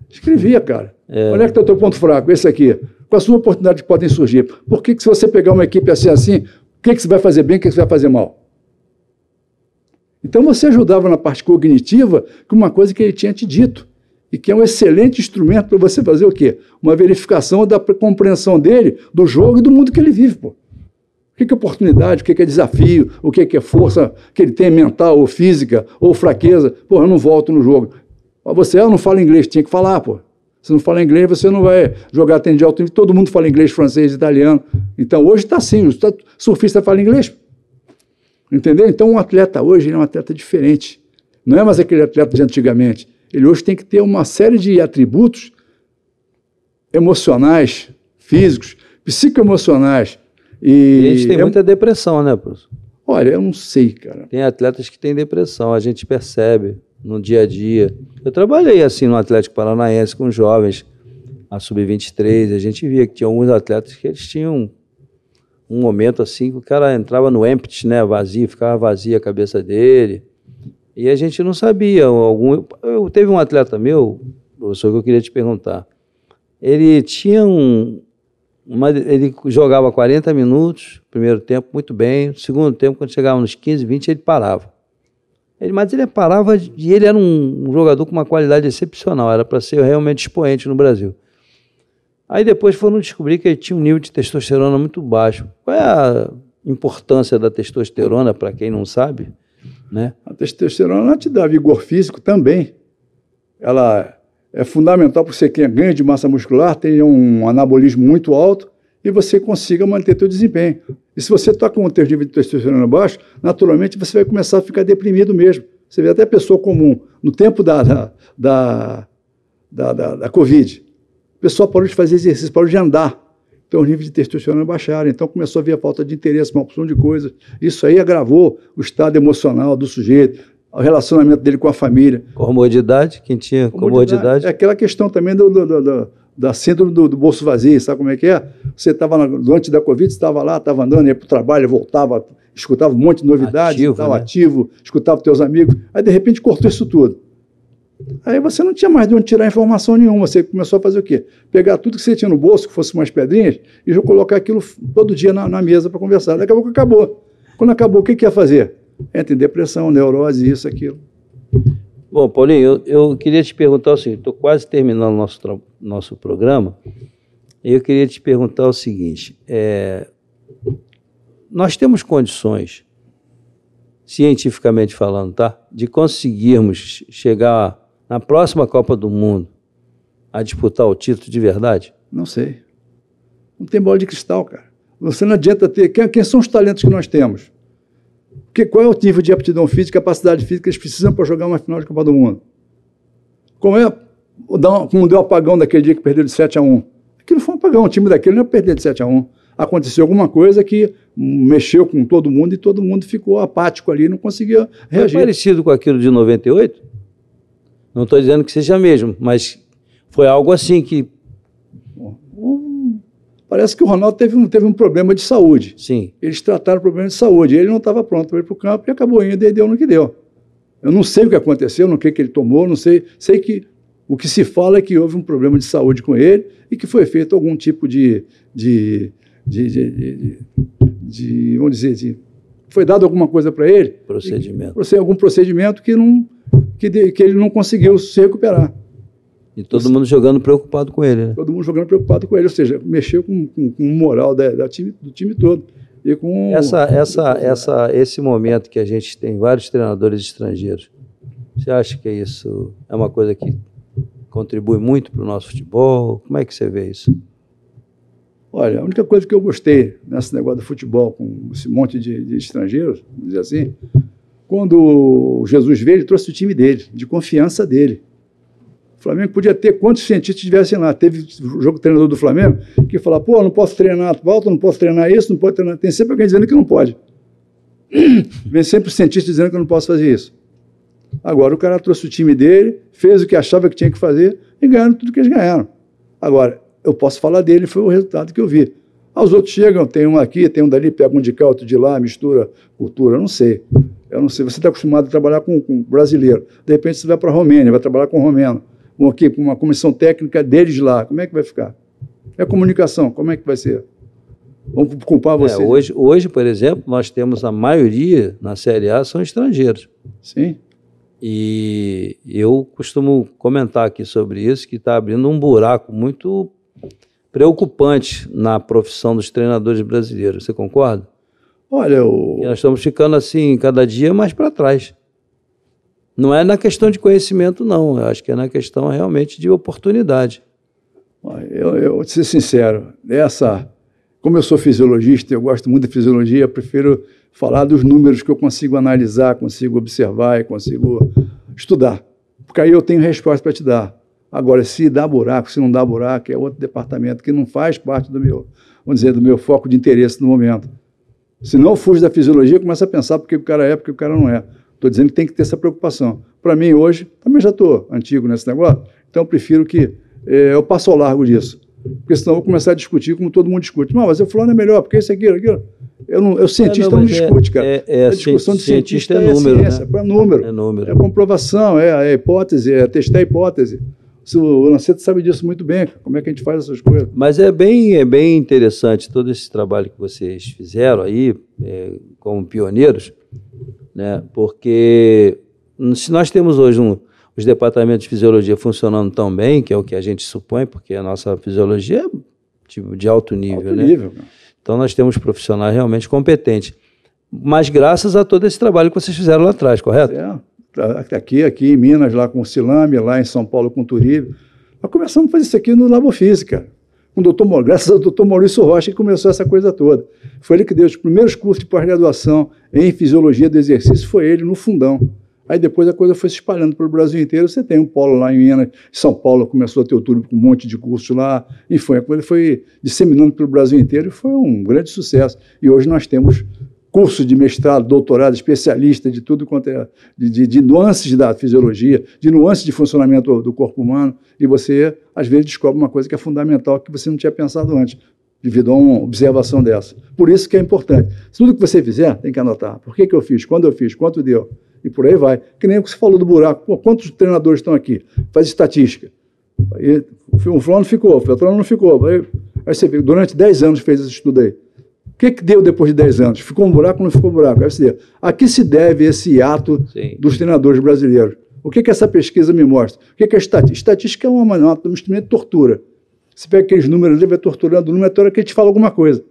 Escrevia, cara. Onde é que está o teu ponto fraco? Esse aqui. Quais são as oportunidades que podem surgir? Por que se você pegar uma equipe assim, o que você vai fazer bem e o que você vai fazer mal? Então você ajudava na parte cognitiva com uma coisa que ele tinha te dito, e que é um excelente instrumento para você fazer o quê? Uma verificação da compreensão dele, do jogo e do mundo que ele vive, pô. O que é oportunidade, o que é desafio, o que é força que ele tem mental ou física ou fraqueza. Pô, eu não volto no jogo. Você não fala inglês, tinha que falar, pô. Se não fala inglês, você não vai jogar tênis de alto nível. Todo mundo fala inglês, francês, italiano. Então, hoje está assim, o surfista fala inglês. Entendeu? Então, um atleta hoje ele é um atleta diferente. Não é mais aquele atleta de antigamente. Ele hoje tem que ter uma série de atributos emocionais, físicos, psicoemocionais. E a gente tem muita depressão, né, professor? Olha, eu não sei, cara. Tem atletas que têm depressão, a gente percebe no dia a dia. Eu trabalhei assim no Atlético Paranaense com jovens, a Sub-23, a gente via que tinha alguns atletas que eles tinham um momento assim que o cara entrava no empty, né, vazio, ficava vazia a cabeça dele, e a gente não sabia. Teve um atleta meu, professor, que eu queria te perguntar. Ele tinha ele jogava 40 minutos, primeiro tempo, muito bem. Segundo tempo, quando chegava nos 15, 20, ele parava. Mas ele parava e ele era um jogador com uma qualidade excepcional, era para ser realmente expoente no Brasil. Aí depois foram descobrir que ele tinha um nível de testosterona muito baixo. Qual é a importância da testosterona, para quem não sabe? Né? A testosterona te dá vigor físico também. Ela é fundamental para você que ganha de massa muscular, tenha um anabolismo muito alto e você consiga manter seu desempenho. E se você está com o teu nível de testosterona baixo, naturalmente você vai começar a ficar deprimido mesmo. Você vê até pessoa comum, no tempo da Covid, o pessoal parou de fazer exercício, parou de andar. Então, os níveis de testosterona baixaram. Então, começou a vir a falta de interesse, uma opção de coisas. Isso aí agravou o estado emocional do sujeito, o relacionamento dele com a família. Comodidade? Quem tinha comodidade? É aquela questão também da síndrome do bolso vazio, sabe como é que é? Você estava, antes da Covid, estava lá, estava andando, ia para o trabalho, voltava, escutava um monte de novidades, estava ativo, escutava teus amigos. Aí, de repente, cortou isso tudo. Aí você não tinha mais de onde tirar informação nenhuma, você começou a fazer o quê? Pegar tudo que você tinha no bolso, que fosse umas pedrinhas, e já colocar aquilo todo dia na mesa para conversar. Daqui a pouco acabou. Quando acabou, o que ia fazer? Entra em depressão, neurose, isso, aquilo. Bom, Paulinho, eu queria te perguntar o seguinte, estou quase terminando o nosso programa, e eu queria te perguntar o seguinte, nós temos condições, cientificamente falando, tá, de conseguirmos chegar na próxima Copa do Mundo a disputar o título de verdade? Não sei. Não tem bola de cristal, cara. Você não adianta ter... Quem são os talentos que nós temos? Qual é o nível de aptidão física, capacidade física que eles precisam para jogar uma final de Copa do Mundo? Como deu o apagão daquele dia que perdeu de 7-1? Aquilo foi um apagão, o time daquele não ia perder de 7-1. Aconteceu alguma coisa que mexeu com todo mundo e todo mundo ficou apático ali, não conseguia reagir. Foi parecido com aquilo de 98? Não estou dizendo que seja mesmo, mas foi algo assim que... Parece que o Ronaldo teve um problema de saúde. Sim. Eles trataram o problema de saúde. Ele não estava pronto para ir para o campo e acabou indo e deu no que deu. Eu não sei o que aconteceu, não sei o que ele tomou, não sei. Sei que o que se fala é que houve um problema de saúde com ele e que foi feito algum tipo vamos dizer, foi dado alguma coisa para ele. Procedimento. Algum procedimento que ele não conseguiu se recuperar. E todo mundo jogando preocupado com ele, né? Todo mundo jogando preocupado com ele, ou seja, mexeu com o moral do time todo. E com esse momento que a gente tem vários treinadores estrangeiros, você acha que isso é uma coisa que contribui muito para o nosso futebol? Como é que você vê isso? Olha, a única coisa que eu gostei nesse negócio do futebol, com esse monte de estrangeiros, vamos dizer assim, quando o Jesus veio, ele trouxe o time dele, de confiança dele. O Flamengo podia ter quantos cientistas tivessem lá. Teve o jogo treinador do Flamengo que falava, pô, não posso treinar volta, não posso treinar isso, não pode treinar. Tem sempre alguém dizendo que não pode. Vem sempre o cientista dizendo que eu não posso fazer isso. Agora, o cara trouxe o time dele, fez o que achava que tinha que fazer e ganharam tudo que eles ganharam. Agora, eu posso falar dele, foi o resultado que eu vi. Os outros chegam, tem um aqui, tem um dali, pega um de cá, outro de lá, mistura cultura, eu não sei. Você está acostumado a trabalhar com brasileiro. De repente, você vai para a Romênia, vai trabalhar com romeno. Aqui, com uma comissão técnica deles lá, como é que vai ficar? É a comunicação, como é que vai ser? Vamos culpar você? Hoje, por exemplo, nós temos a maioria na Série A são estrangeiros. Sim. E eu costumo comentar aqui sobre isso, que está abrindo um buraco muito preocupante na profissão dos treinadores brasileiros. Você concorda? Olha, E nós estamos ficando assim, cada dia mais para trás. Não é na questão de conhecimento, não. Eu acho que é na questão realmente de oportunidade. Eu vou ser sincero, como eu sou fisiologista, eu gosto muito de fisiologia, eu prefiro falar dos números que eu consigo analisar, consigo observar e consigo estudar. Porque aí eu tenho resposta para te dar. Agora, se dá buraco, se não dá buraco, é outro departamento que não faz parte do meu, vamos dizer, do meu foco de interesse no momento. Se não fuge da fisiologia, começa a pensar porque o cara é, porque o cara não é. Estou dizendo que tem que ter essa preocupação. Para mim, hoje, também já estou antigo nesse negócio, então eu prefiro que eu passo ao largo disso. Porque senão eu vou começar a discutir como todo mundo discute. Não, mas o fulano é melhor, porque isso, aquilo, aquilo. Eu cientista não discute, cara. A discussão de cientista é número, ciência, né? É número. É número. É comprovação, é hipótese, é testar a hipótese. O Lanceta sabe disso muito bem, como é que a gente faz essas coisas. Mas é bem interessante todo esse trabalho que vocês fizeram aí, como pioneiros, né? Porque se nós temos hoje os departamentos de fisiologia funcionando tão bem, que é o que a gente supõe, porque a nossa fisiologia é tipo, de alto nível, né? Então nós temos profissionais realmente competentes. Mas graças a todo esse trabalho que vocês fizeram lá atrás, correto? Aqui em Minas, lá com o Silame, lá em São Paulo com o Turíbio. Nós começamos a fazer isso aqui no Labofísica, graças ao doutor Maurício Rocha, que começou essa coisa toda. Foi ele que deu os primeiros cursos de pós-graduação em fisiologia do exercício, foi ele no Fundão. Aí depois a coisa foi se espalhando pelo Brasil inteiro. Você tem um polo lá em Minas, São Paulo começou a ter o Turíbio com um monte de cursos lá, e a coisa foi disseminando pelo Brasil inteiro e foi um grande sucesso. E hoje nós temos cursos de mestrado, doutorado, especialista de tudo quanto é, de nuances da fisiologia, de nuances de funcionamento do corpo humano, e você, às vezes, descobre uma coisa que é fundamental, que você não tinha pensado antes, devido a uma observação dessa. Por isso que é importante. Tudo que você fizer, tem que anotar. Por que eu fiz? Quando eu fiz? Quanto deu? E por aí vai. Que nem o que você falou do buraco. Pô, quantos treinadores estão aqui? Faz estatística. Aí, o fulano ficou, o Feltrano não ficou. Aí você vê, durante 10 anos fez esse estudo aí. O que deu depois de 10 anos? Ficou um buraco ou não ficou um buraco? Aí você vê, a que se deve esse hiato dos treinadores brasileiros? O que essa pesquisa me mostra? O que é estatística? Estatística é um instrumento de tortura. Você pega aqueles números, vai torturando o número até a hora que ele te fala alguma coisa.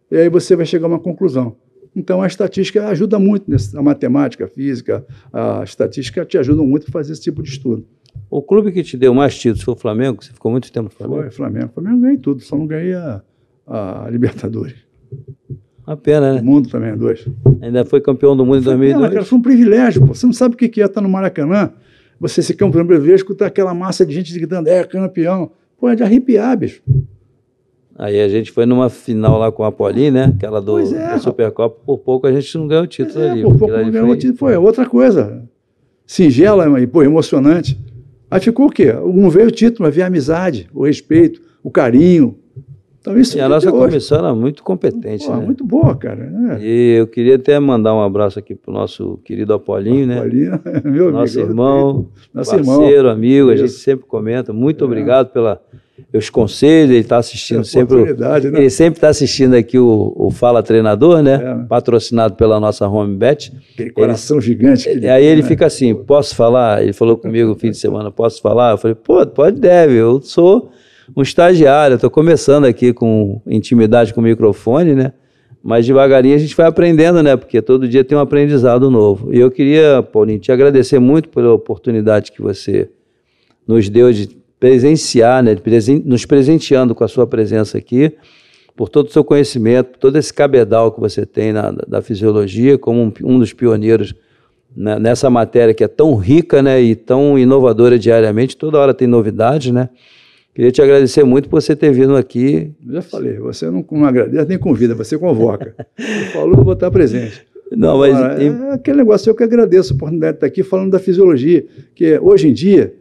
E aí você vai chegar a uma conclusão. Então a estatística ajuda muito, a matemática, a física, a estatística te ajudam muito a fazer esse tipo de estudo. O clube que te deu mais títulos foi o Flamengo? Você ficou muito tempo no Flamengo? Foi, Flamengo. O Flamengo ganhei tudo, só não ganhei a Libertadores. Uma pena, né? O mundo também, 2. Ainda foi campeão do mundo em 2002? Cara, foi um privilégio, pô. Você não sabe o que é estar no Maracanã, você ser campeão brasileiro, escutar aquela massa de gente gritando, campeão. Pô, é de arrepiar, bicho. Aí a gente foi numa final lá com a Apolim, né? Aquela da Supercopa, por pouco a gente não ganhou o título ali. Por pouco não ganhou o título, foi outra coisa. Singela e, pô, emocionante. Aí ficou o quê? Não veio o título, mas veio a amizade, o respeito, o carinho. Então, isso e a nossa comissão era muito competente, né? Muito boa, cara. E eu queria até mandar um abraço aqui para o nosso querido Apolinho, né? Apolinho, meu nosso amigo, irmão, parceiro, amigo, a gente sempre comenta. Muito obrigado pelos conselhos, ele está assistindo sempre. Né? Ele sempre está assistindo aqui o Fala Treinador, né? Patrocinado pela nossa HomeBet. Aquele coração gigante. Aí ele fica assim, posso falar? Ele falou comigo no fim de semana, posso falar? Eu falei, pô, deve, eu sou um estagiário, estou começando aqui com intimidade com o microfone, né? Mas devagarinho a gente vai aprendendo, né? Porque todo dia tem um aprendizado novo. E eu queria, Paulinho, te agradecer muito pela oportunidade que você nos deu de presenciar, né? Nos presenteando com a sua presença aqui, por todo o seu conhecimento, por todo esse cabedal que você tem da fisiologia, como um dos pioneiros nessa matéria que é tão rica, né? E tão inovadora diariamente, toda hora tem novidades, né? Queria te agradecer muito por você ter vindo aqui. Eu já falei, você não agradece nem convida, você convoca. Falou, vou estar presente. Não, mas é aquele negócio, eu que agradeço a oportunidade de estar aqui falando da fisiologia, que hoje em dia,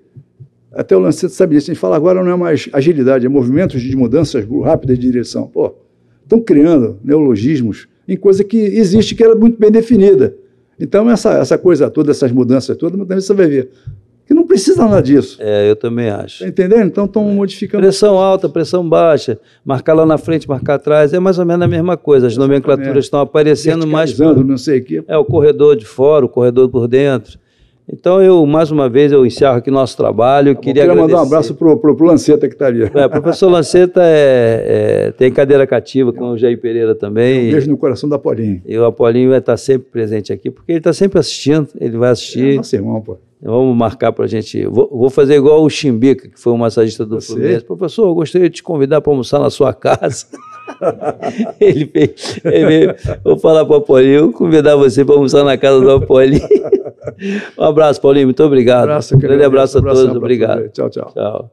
até o Lanceta sabe disso, a gente fala agora não é mais agilidade, é movimentos de mudanças rápidas de direção. Pô, estão criando neologismos em coisa que existe, que era muito bem definida. Então, essa coisa toda, essas mudanças todas, também você vai ver que não precisa nada disso. Eu também acho. Tá entendendo? Então estão modificando. Pressão alta, pressão baixa, marcar lá na frente, marcar atrás, é mais ou menos a mesma coisa. As nomenclaturas estão aparecendo mais. Não sei o quê. O corredor de fora, o corredor por dentro. Então, mais uma vez, eu encerro aqui nosso trabalho. Queria mandar um abraço para o Lanceta que está ali. O professor Lanceta tem cadeira cativa, com o Jair Pereira também. Um beijo no coração do Apolinho. E o Apolinho vai estar sempre presente aqui, porque ele está sempre assistindo, ele vai assistir. Nosso irmão, pô. Vamos marcar para a gente. Vou fazer igual o Chimbica, que foi um massagista do Fluminense. Professor, eu gostaria de te convidar para almoçar na sua casa. ele veio, vou falar para o Apolinho, convidar você para almoçar na casa do Apolinho. Um abraço, Paulinho, muito obrigado. Um grande abraço a todos, obrigado. Tchau, tchau. Tchau.